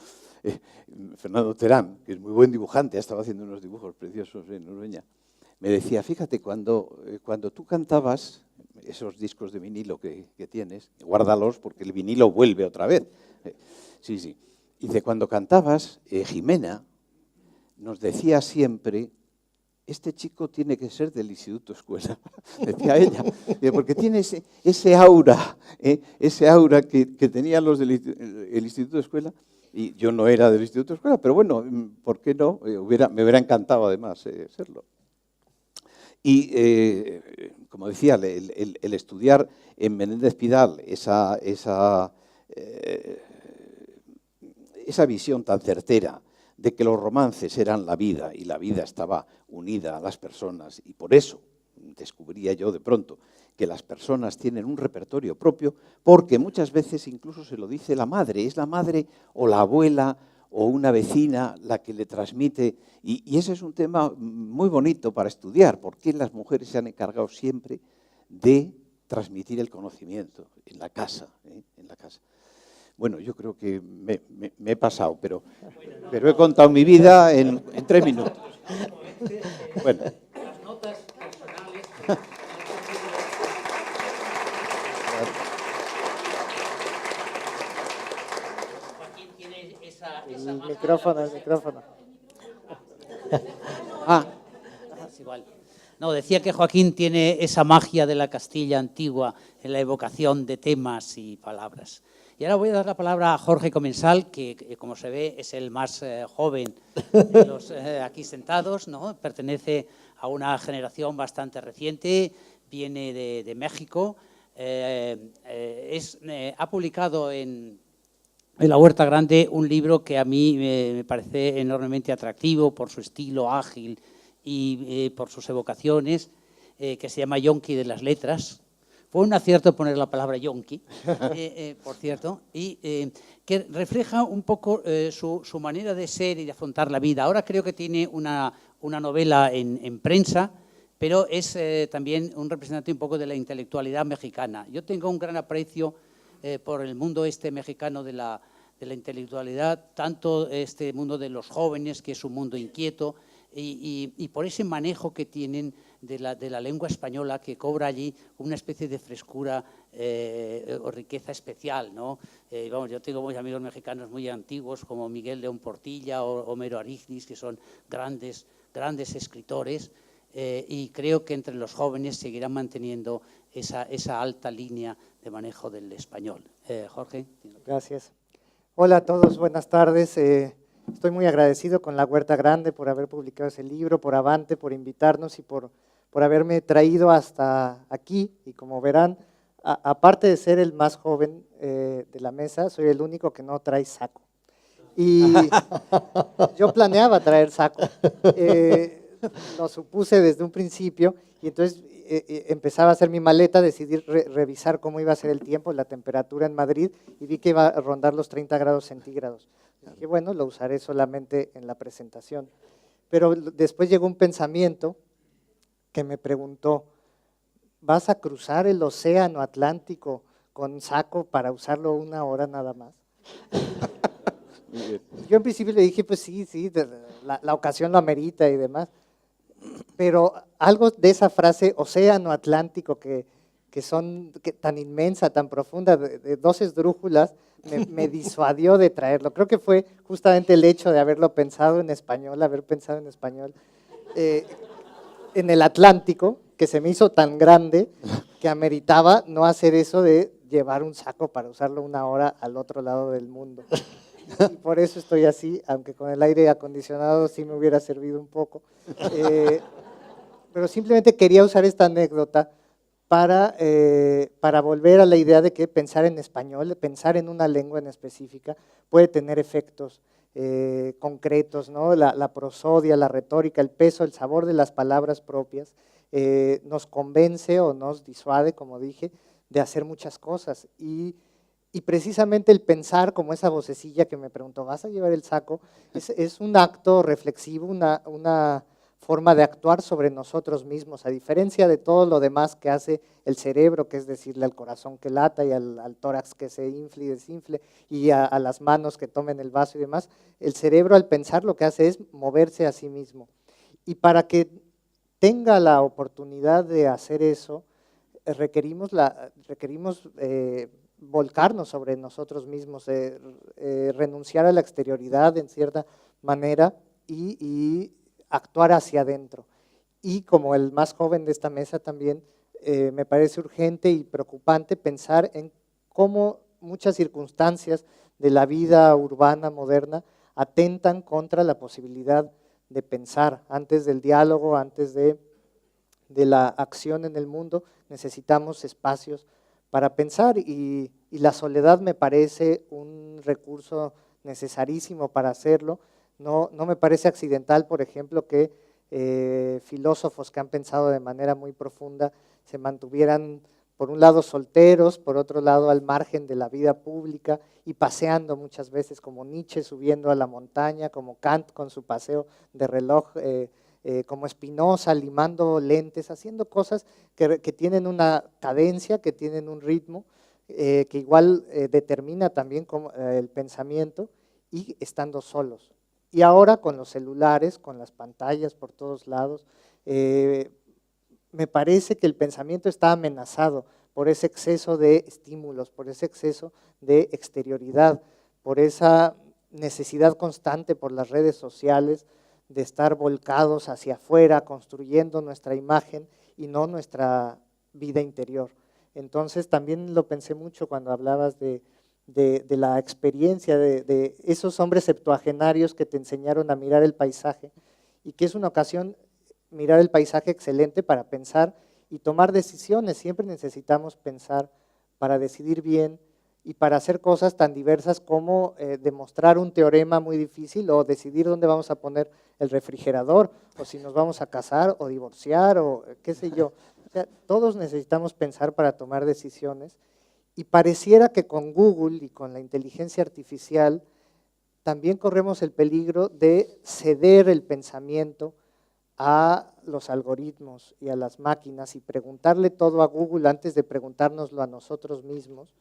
Fernando Terán, que es muy buen dibujante, ha estado haciendo unos dibujos preciosos en Urueña, me decía, fíjate, cuando tú cantabas esos discos de vinilo que tienes, guárdalos porque el vinilo vuelve otra vez. Sí, sí. Dice, cuando cantabas, Jimena nos decía siempre, este chico tiene que ser del Instituto Escuela, decía ella, porque tiene ese aura que tenían los del Instituto Escuela, y yo no era del Instituto Escuela, pero bueno, ¿por qué no? Me hubiera encantado además serlo. Y, como decía, el estudiar en Menéndez Pidal esa visión tan certera de que los romances eran la vida y la vida estaba unida a las personas, y por eso descubría yo de pronto que las personas tienen un repertorio propio, porque muchas veces incluso se lo dice la madre, es la madre o la abuela o una vecina la que le transmite, y ese es un tema muy bonito para estudiar, porque las mujeres se han encargado siempre de transmitir el conocimiento en la casa, en la casa. Bueno, yo creo que me he pasado, pero he contado mi vida en 3 minutos. Bueno. Las notas personales. el micrófono, el micrófono. Es igual. No, decía que Joaquín tiene esa magia de la Castilla antigua en la evocación de temas y palabras. Y ahora voy a dar la palabra a Jorge Comensal, que como se ve es el más joven de los aquí sentados, ¿no? Pertenece a una generación bastante reciente, viene de México, ha publicado en La Huerta Grande un libro que a mí me parece enormemente atractivo por su estilo ágil y por sus evocaciones, que se llama Yonki de las letras. Fue un acierto poner la palabra yonki, por cierto, y que refleja un poco su manera de ser y de afrontar la vida. Ahora creo que tiene una novela en prensa, pero es también un representante un poco de la intelectualidad mexicana. Yo tengo un gran aprecio por el mundo mexicano de la intelectualidad, tanto este mundo de los jóvenes, que es un mundo inquieto, y por ese manejo que tienen de la lengua española, que cobra allí una especie de frescura o riqueza especial, ¿no? Yo tengo muchos amigos mexicanos muy antiguos, como Miguel León Portilla o Homero Arígnis, que son grandes escritores, y creo que entre los jóvenes seguirán manteniendo esa alta línea de manejo del español. Jorge. Gracias. Hola a todos, buenas tardes. Estoy muy agradecido con La Huerta Grande por haber publicado ese libro, por Avante, por invitarnos y por haberme traído hasta aquí. Y como verán, aparte de ser el más joven de la mesa, soy el único que no trae saco. Y yo planeaba traer saco. Lo supuse desde un principio y entonces empezaba a hacer mi maleta, decidí revisar cómo iba a ser el tiempo, la temperatura en Madrid y vi que iba a rondar los 30 grados centígrados. Dije, bueno, lo usaré solamente en la presentación. Pero después llegó un pensamiento que me preguntó, ¿vas a cruzar el océano Atlántico con saco para usarlo 1 hora nada más? Yo en principio le dije, pues sí, la ocasión lo amerita y demás. Pero algo de esa frase, océano Atlántico, que tan inmensa, tan profunda, de 2 esdrújulas, me disuadió de traerlo. Creo que fue justamente el hecho de haberlo pensado en español, en el Atlántico, que se me hizo tan grande que ameritaba no hacer eso de llevar un saco para usarlo 1 hora al otro lado del mundo. Y por eso estoy así, aunque con el aire acondicionado sí me hubiera servido un poco. Pero simplemente quería usar esta anécdota para volver a la idea de que pensar en español, pensar en una lengua en específica, puede tener efectos concretos, ¿no? La prosodia, la retórica, el peso, el sabor de las palabras propias, nos convence o nos disuade, como dije, de hacer muchas cosas. Y precisamente el pensar, como esa vocecilla que me preguntó, ¿vas a llevar el saco? Es un acto reflexivo, una forma de actuar sobre nosotros mismos, a diferencia de todo lo demás que hace el cerebro, que es decirle al corazón que lata y al tórax que se infle y desinfle y a las manos que tomen el vaso y demás. El cerebro al pensar lo que hace es moverse a sí mismo. Y para que tenga la oportunidad de hacer eso, requerimos volcarnos sobre nosotros mismos, renunciar a la exterioridad en cierta manera y actuar hacia adentro. Y como el más joven de esta mesa también, me parece urgente y preocupante pensar en cómo muchas circunstancias de la vida urbana moderna atentan contra la posibilidad de pensar. Antes del diálogo, antes de la acción en el mundo, necesitamos espacios para pensar y la soledad me parece un recurso necesarísimo para hacerlo. No me parece accidental, por ejemplo, que filósofos que han pensado de manera muy profunda se mantuvieran, por un lado, solteros, por otro lado, al margen de la vida pública y paseando muchas veces, como Nietzsche subiendo a la montaña, como Kant con su paseo de reloj, como Spinoza limando lentes, haciendo cosas que tienen una cadencia, que tienen un ritmo, que igual determina también el pensamiento y estando solos. Y ahora con los celulares, con las pantallas por todos lados, me parece que el pensamiento está amenazado por ese exceso de estímulos, por ese exceso de exterioridad, por esa necesidad constante por las redes sociales de estar volcados hacia afuera, construyendo nuestra imagen y no nuestra vida interior. Entonces también lo pensé mucho cuando hablabas de la experiencia de esos hombres septuagenarios que te enseñaron a mirar el paisaje y que es una ocasión mirar el paisaje excelente para pensar y tomar decisiones. Siempre necesitamos pensar para decidir bien y para hacer cosas tan diversas como demostrar un teorema muy difícil o decidir dónde vamos a poner el refrigerador o si nos vamos a casar o divorciar o qué sé yo. O sea, todos necesitamos pensar para tomar decisiones y pareciera que con Google y con la inteligencia artificial también corremos el peligro de ceder el pensamiento a los algoritmos y a las máquinas y preguntarle todo a Google antes de preguntárnoslo a nosotros mismos.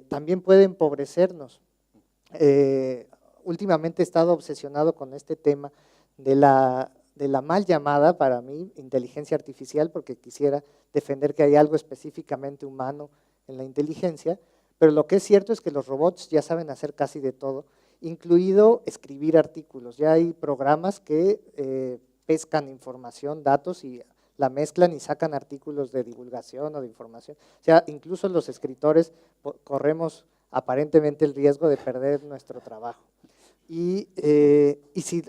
También puede empobrecernos. Últimamente he estado obsesionado con este tema de la mal llamada, para mí, inteligencia artificial, porque quisiera defender que hay algo específicamente humano en la inteligencia, pero lo que es cierto es que los robots ya saben hacer casi de todo, incluido escribir artículos. Ya hay programas que pescan información, datos y la mezclan y sacan artículos de divulgación o de información. O sea, incluso los escritores corremos aparentemente el riesgo de perder nuestro trabajo. Y si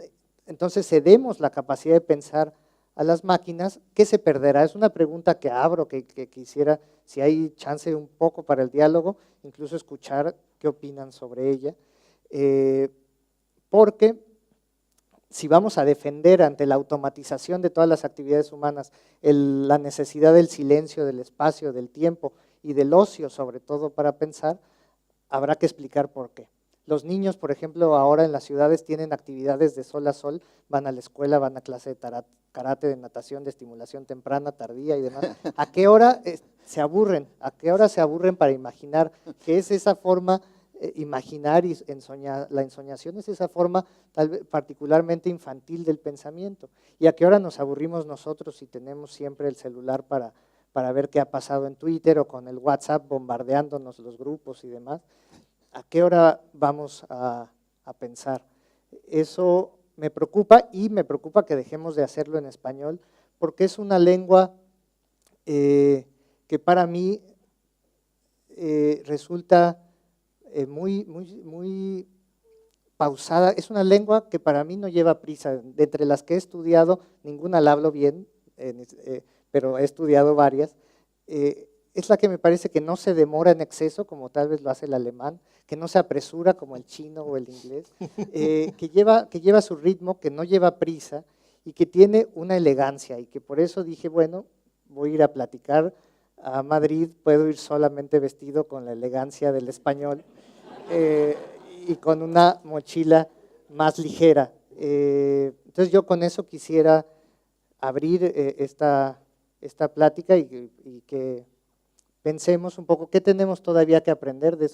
entonces cedemos la capacidad de pensar a las máquinas, ¿qué se perderá? Es una pregunta que abro, que quisiera, si hay chance un poco para el diálogo, incluso escuchar qué opinan sobre ella, porque si vamos a defender ante la automatización de todas las actividades humanas la necesidad del silencio, del espacio, del tiempo y del ocio, sobre todo para pensar, habrá que explicar por qué. Los niños, por ejemplo, ahora en las ciudades tienen actividades de sol a sol, van a la escuela, van a clase de karate, de natación, de estimulación temprana, tardía y demás. ¿A qué hora se aburren? ¿A qué hora se aburren para imaginar? ¿Qué es esa forma? Imaginar y la ensoñación es esa forma tal vez particularmente infantil del pensamiento. ¿Y a qué hora nos aburrimos nosotros si tenemos siempre el celular para ver qué ha pasado en Twitter o con el WhatsApp bombardeándonos los grupos y demás? ¿A qué hora vamos a pensar? Eso me preocupa y me preocupa que dejemos de hacerlo en español porque es una lengua que para mí resulta muy pausada. Es una lengua que para mí no lleva prisa. De entre las que he estudiado, ninguna la hablo bien, pero he estudiado varias. Es la que me parece que no se demora en exceso, como tal vez lo hace el alemán, que no se apresura como el chino o el inglés, que lleva su ritmo, que no lleva prisa y que tiene una elegancia y que por eso dije, bueno, voy a ir a platicar a Madrid, puedo ir solamente vestido con la elegancia del español y con una mochila más ligera. Entonces yo con eso quisiera abrir esta plática y que pensemos un poco qué tenemos todavía que aprender de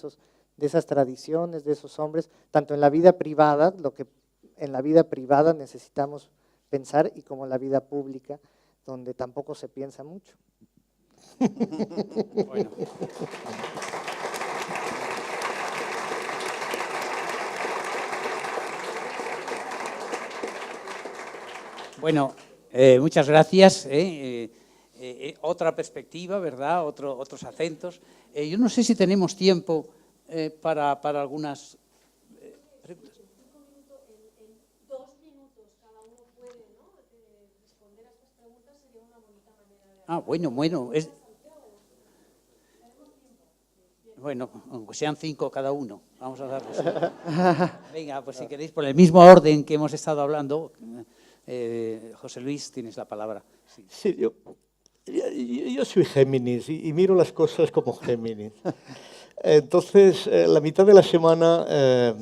esas tradiciones, de esos hombres, tanto en la vida privada, lo que en la vida privada necesitamos pensar y como en la vida pública, donde tampoco se piensa mucho. Bueno. Bueno, muchas gracias. Otra perspectiva, ¿verdad? Otros acentos. Yo no sé si tenemos tiempo para algunas preguntas. En 2 minutos cada uno puede, ¿no? Responder a estas preguntas sería una bonita manera de... Bueno. Bueno, aunque sean 5 cada uno, vamos a darles. Venga, pues si queréis, por el mismo orden que hemos estado hablando, José Luis, tienes la palabra. Sí, yo soy Géminis y miro las cosas como Géminis. Entonces, la mitad de la semana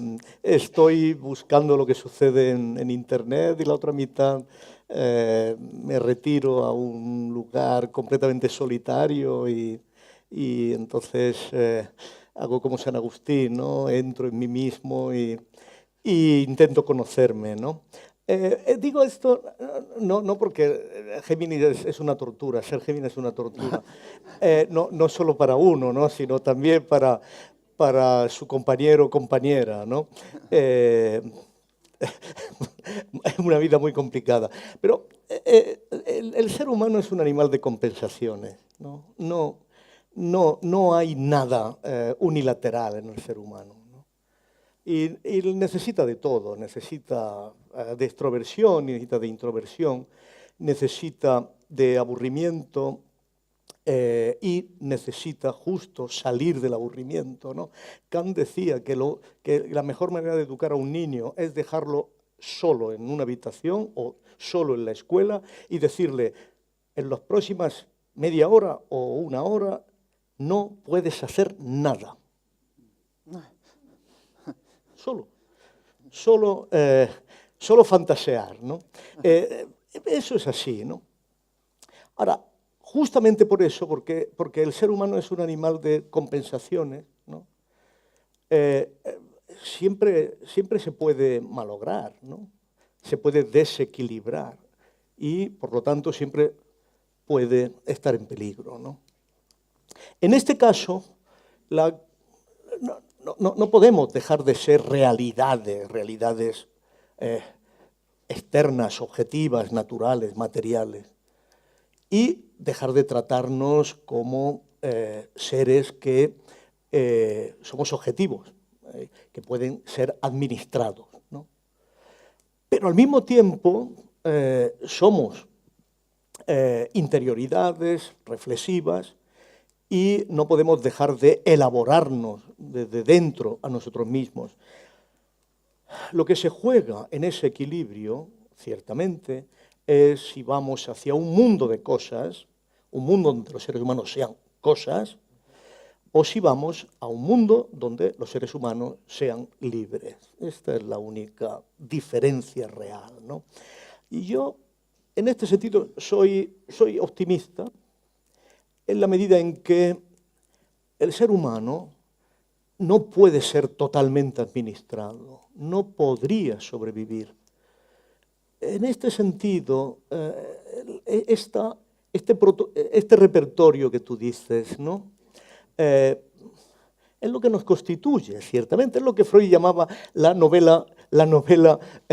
estoy buscando lo que sucede en Internet y la otra mitad me retiro a un lugar completamente solitario y entonces hago como San Agustín, ¿no? Entro en mí mismo y intento conocerme, ¿no? Digo esto no porque Géminis es una tortura, ser Géminis es una tortura, no solo para uno, ¿no? Sino también para para su compañero o compañera, ¿no? Es una vida muy complicada. Pero el ser humano es un animal de compensaciones, ¿no? No hay nada unilateral en el ser humano, ¿no? Y necesita de todo, necesita de extroversión, necesita de introversión, necesita de aburrimiento, y necesita justo salir del aburrimiento, ¿no? Kant decía que la mejor manera de educar a un niño es dejarlo solo en una habitación o solo en la escuela y decirle, en las próximas media hora o una hora no puedes hacer nada. Solo fantasear, ¿no? Eso es así, ¿no? Ahora, justamente por eso, porque el ser humano es un animal de compensaciones, ¿no? Siempre se puede malograr, ¿no? Se puede desequilibrar y, por lo tanto, siempre puede estar en peligro, ¿no? En este caso, no podemos dejar de ser realidades externas, objetivas, naturales, materiales, y dejar de tratarnos como seres que somos objetivos, que pueden ser administrados, ¿no? Pero al mismo tiempo somos interioridades reflexivas y no podemos dejar de elaborarnos desde dentro a nosotros mismos. Lo que se juega en ese equilibrio, ciertamente, es si vamos hacia un mundo de cosas, un mundo donde los seres humanos sean cosas, o si vamos a un mundo donde los seres humanos sean libres. Esta es la única diferencia real, ¿no? Y yo, en este sentido, soy optimista en la medida en que el ser humano no puede ser totalmente administrado, no podría sobrevivir. En este sentido, este repertorio que tú dices, ¿no? Es lo que nos constituye, ciertamente, es lo que Freud llamaba la novela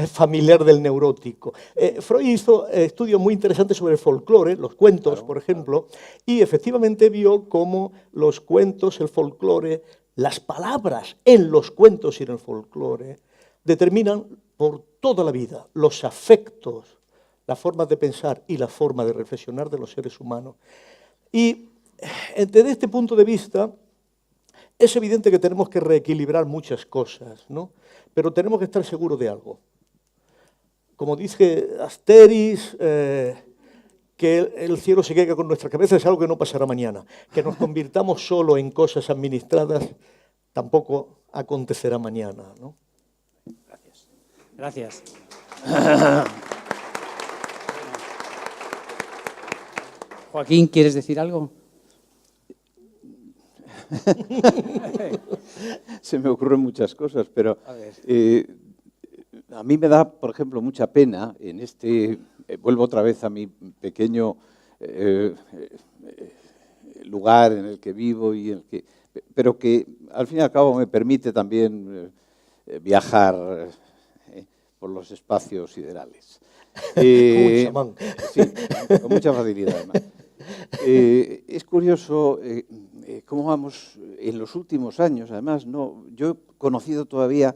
familiar del neurótico. Freud hizo estudios muy interesantes sobre el folclore, los cuentos, por ejemplo, y efectivamente vio cómo los cuentos, el folclore, las palabras en los cuentos y en el folclore determinan por toda la vida los afectos, las formas de pensar y la forma de reflexionar de los seres humanos. Y desde este punto de vista, es evidente que tenemos que reequilibrar muchas cosas, ¿no? Pero tenemos que estar seguros de algo. Como dice Asterix, que el cielo se caiga con nuestra cabeza es algo que no pasará mañana. Que nos convirtamos solo en cosas administradas tampoco acontecerá mañana, ¿no? Gracias. Joaquín, ¿quieres decir algo? Se me ocurren muchas cosas, pero a mí me da, por ejemplo, mucha pena en vuelvo otra vez a mi pequeño lugar en el que vivo pero que al fin y al cabo me permite también viajar por los espacios siderales. Como chamán. Sí, con mucha facilidad además. Es curioso cómo vamos en los últimos años, además, yo he conocido todavía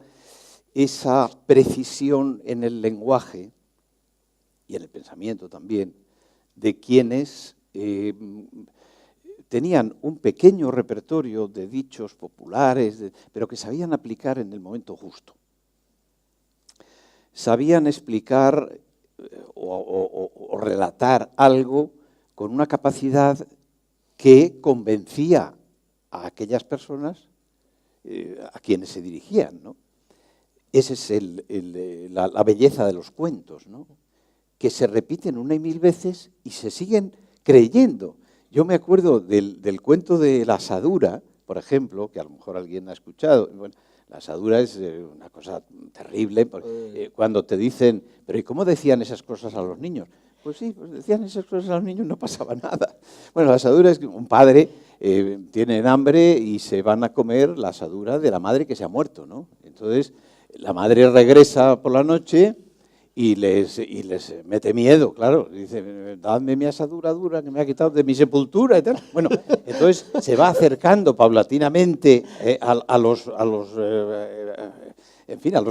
esa precisión en el lenguaje y en el pensamiento también de quienes tenían un pequeño repertorio de dichos populares, pero que sabían aplicar en el momento justo. Sabían explicar o relatar algo con una capacidad que convencía a aquellas personas a quienes se dirigían, ¿no? Esa es la belleza de los cuentos, ¿no? Que se repiten una y mil veces y se siguen creyendo. Yo me acuerdo del cuento de la asadura, por ejemplo, que a lo mejor alguien ha escuchado. Bueno, la asadura es una cosa terrible, cuando te dicen, pero ¿y cómo decían esas cosas a los niños? Pues sí, pues decían esas cosas a los niños, no pasaba nada. Bueno, la asadura es que un padre tienen hambre y se van a comer la asadura de la madre que se ha muerto, ¿no? Entonces, la madre regresa por la noche y les mete miedo, claro. Dice, dadme mi asadura dura que me ha quitado de mi sepultura y tal. Bueno, entonces se va acercando paulatinamente a los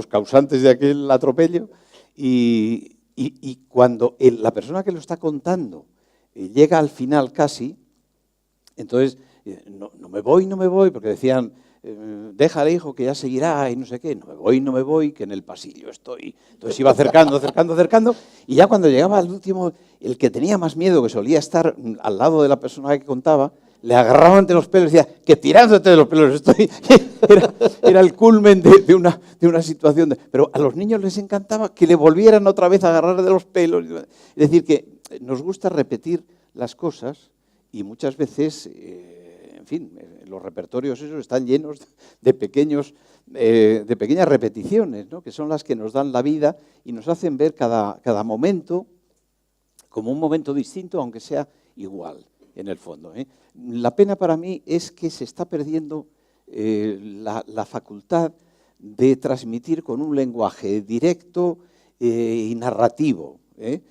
causantes de aquel atropello y cuando la persona que lo está contando llega al final casi, entonces no me voy, porque decían, déjale, hijo, que ya seguirá y no sé qué, no me voy, que en el pasillo estoy. Entonces iba acercando, y ya cuando llegaba al último, el que tenía más miedo, que solía estar al lado de la persona que contaba, le agarraban de los pelos y decía, que tirándote de los pelos estoy. Era el culmen de una situación. Pero a los niños les encantaba que le volvieran otra vez a agarrar de los pelos. Es decir, que nos gusta repetir las cosas y muchas veces, en fin, los repertorios esos están llenos de pequeñas repeticiones, ¿no? Que son las que nos dan la vida y nos hacen ver cada momento como un momento distinto, aunque sea igual en el fondo, ¿eh? La pena para mí es que se está perdiendo la facultad de transmitir con un lenguaje directo y narrativo, ¿eh?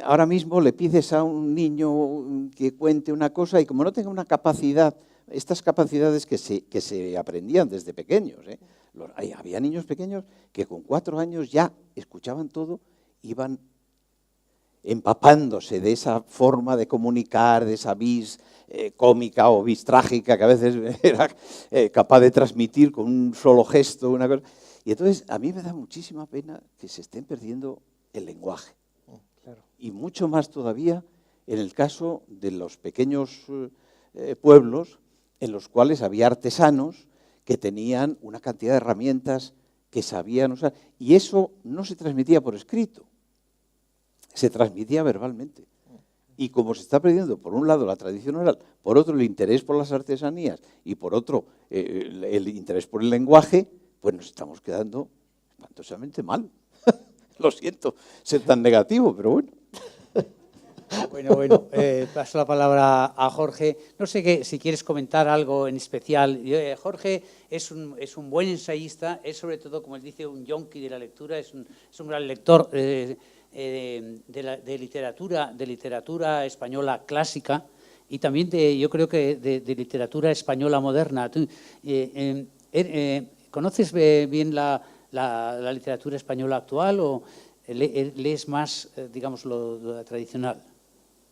Ahora mismo le pides a un niño que cuente una cosa y como no tenga una capacidad, estas capacidades que se aprendían desde pequeños, ¿eh? Había niños pequeños que con 4 años ya escuchaban todo, iban empapándose de esa forma de comunicar, de esa vis cómica o vis trágica que a veces era capaz de transmitir con un solo gesto, una cosa. Y entonces a mí me da muchísima pena que se estén perdiendo el lenguaje. Claro. Y mucho más todavía en el caso de los pequeños pueblos en los cuales había artesanos que tenían una cantidad de herramientas que sabían usar. Y eso no se transmitía por escrito, se transmitía verbalmente. Y como se está perdiendo, por un lado, la tradición oral, por otro, el interés por las artesanías y por otro, el interés por el lenguaje, pues nos estamos quedando espantosamente mal. Lo siento ser tan negativo, pero bueno. Bueno, paso la palabra a Jorge. No sé si quieres comentar algo en especial. Jorge es un buen ensayista, es sobre todo, como él dice, un yonki de la lectura, es un gran lector de literatura española clásica y también yo creo que de literatura española moderna. ¿Conoces bien la literatura española actual o lees más, digamos, lo tradicional?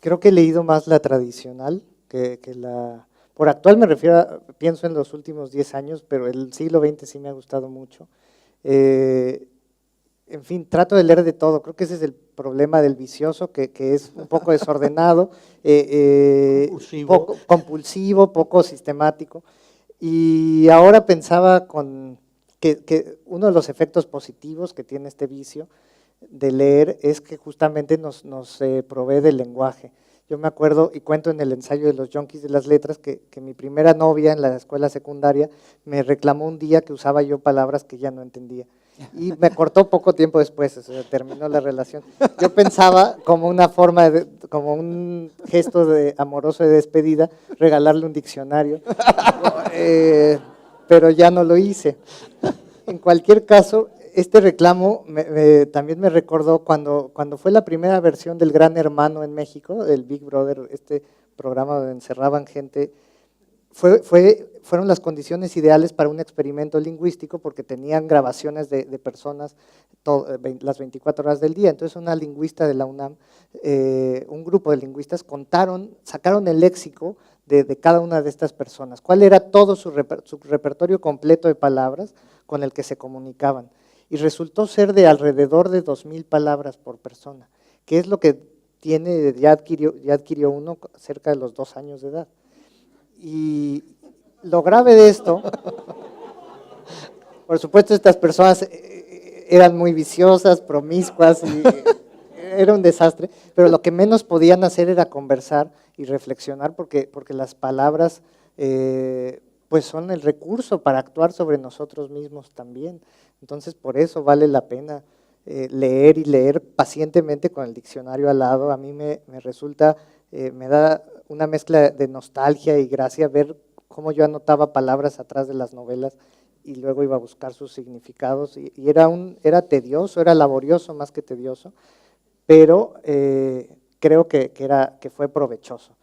Creo que he leído más la tradicional que la... Por actual me refiero, pienso en los últimos 10 años, pero el siglo XX sí me ha gustado mucho. En fin, trato de leer de todo. Creo que ese es el problema del vicioso, que es un poco desordenado, poco compulsivo, poco sistemático. Y ahora pensaba que uno de los efectos positivos que tiene este vicio de leer es que justamente nos provee del lenguaje. Yo me acuerdo, y cuento en el ensayo de los yonkis de las letras, que mi primera novia en la escuela secundaria me reclamó un día que usaba yo palabras que ya no entendía. Y me cortó poco tiempo después, o sea, terminó la relación. Yo pensaba como una forma, como un gesto amoroso de despedida, regalarle un diccionario, pero ya no lo hice. En cualquier caso, este reclamo también me recordó cuando fue la primera versión del Gran Hermano en México, el Big Brother, este programa donde encerraban gente. Fueron las condiciones ideales para un experimento lingüístico porque tenían grabaciones de personas las 24 horas del día. Entonces una lingüista de la UNAM, un grupo de lingüistas sacaron el léxico de cada una de estas personas. ¿Cuál era todo su repertorio completo de palabras con el que se comunicaban? Y resultó ser de alrededor de 2,000 palabras por persona, que es lo que ya adquirió uno cerca de los 2 años de edad. Y lo grave de esto, por supuesto estas personas eran muy viciosas, promiscuas, y era un desastre, pero lo que menos podían hacer era conversar y reflexionar porque las palabras pues son el recurso para actuar sobre nosotros mismos también. Entonces por eso vale la pena leer y leer pacientemente con el diccionario al lado. A mí me resulta Me da una mezcla de nostalgia y gracia ver cómo yo anotaba palabras atrás de las novelas y luego iba a buscar sus significados. Y era tedioso, era laborioso más que tedioso, pero creo que fue provechoso.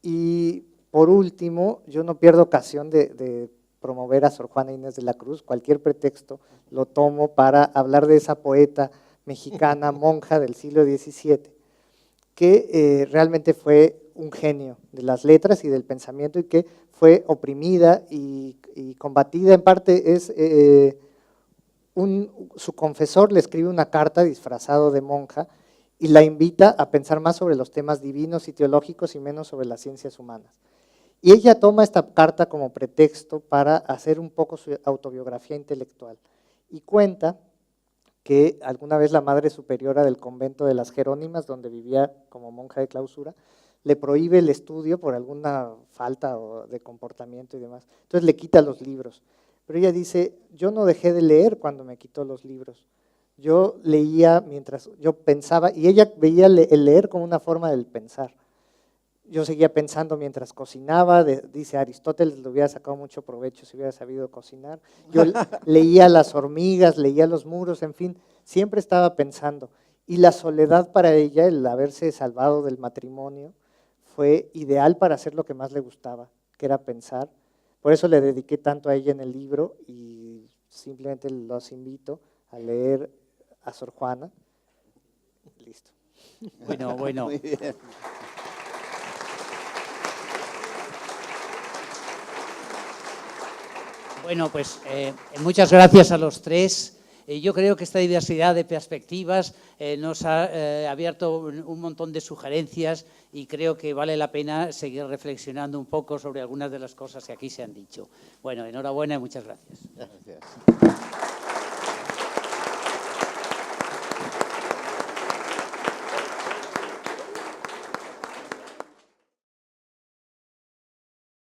Y por último, yo no pierdo ocasión de promover a Sor Juana Inés de la Cruz. Cualquier pretexto lo tomo para hablar de esa poeta mexicana, monja del siglo XVII, que realmente fue un genio de las letras y del pensamiento y que fue oprimida y combatida. En parte su confesor le escribe una carta disfrazado de monja y la invita a pensar más sobre los temas divinos y teológicos y menos sobre las ciencias humanas. Y ella toma esta carta como pretexto para hacer un poco su autobiografía intelectual y cuenta que alguna vez la madre superiora del convento de las Jerónimas, donde vivía como monja de clausura, le prohíbe el estudio por alguna falta de comportamiento y demás. Entonces le quita los libros. Pero ella dice, yo no dejé de leer cuando me quitó los libros. Yo leía mientras yo pensaba, y ella veía el leer como una forma del pensar. Yo seguía pensando mientras cocinaba, dice Aristóteles, le hubiera sacado mucho provecho si hubiera sabido cocinar. Yo leía las hormigas, leía los muros, en fin, siempre estaba pensando. Y la soledad para ella, el haberse salvado del matrimonio, fue ideal para hacer lo que más le gustaba, que era pensar. Por eso le dediqué tanto a ella en el libro y simplemente los invito a leer a Sor Juana. Listo. Bueno. Muy bien. Bueno, pues muchas gracias a los tres. Yo creo que esta diversidad de perspectivas nos ha abierto un montón de sugerencias y creo que vale la pena seguir reflexionando un poco sobre algunas de las cosas que aquí se han dicho. Bueno, enhorabuena y muchas gracias. Gracias.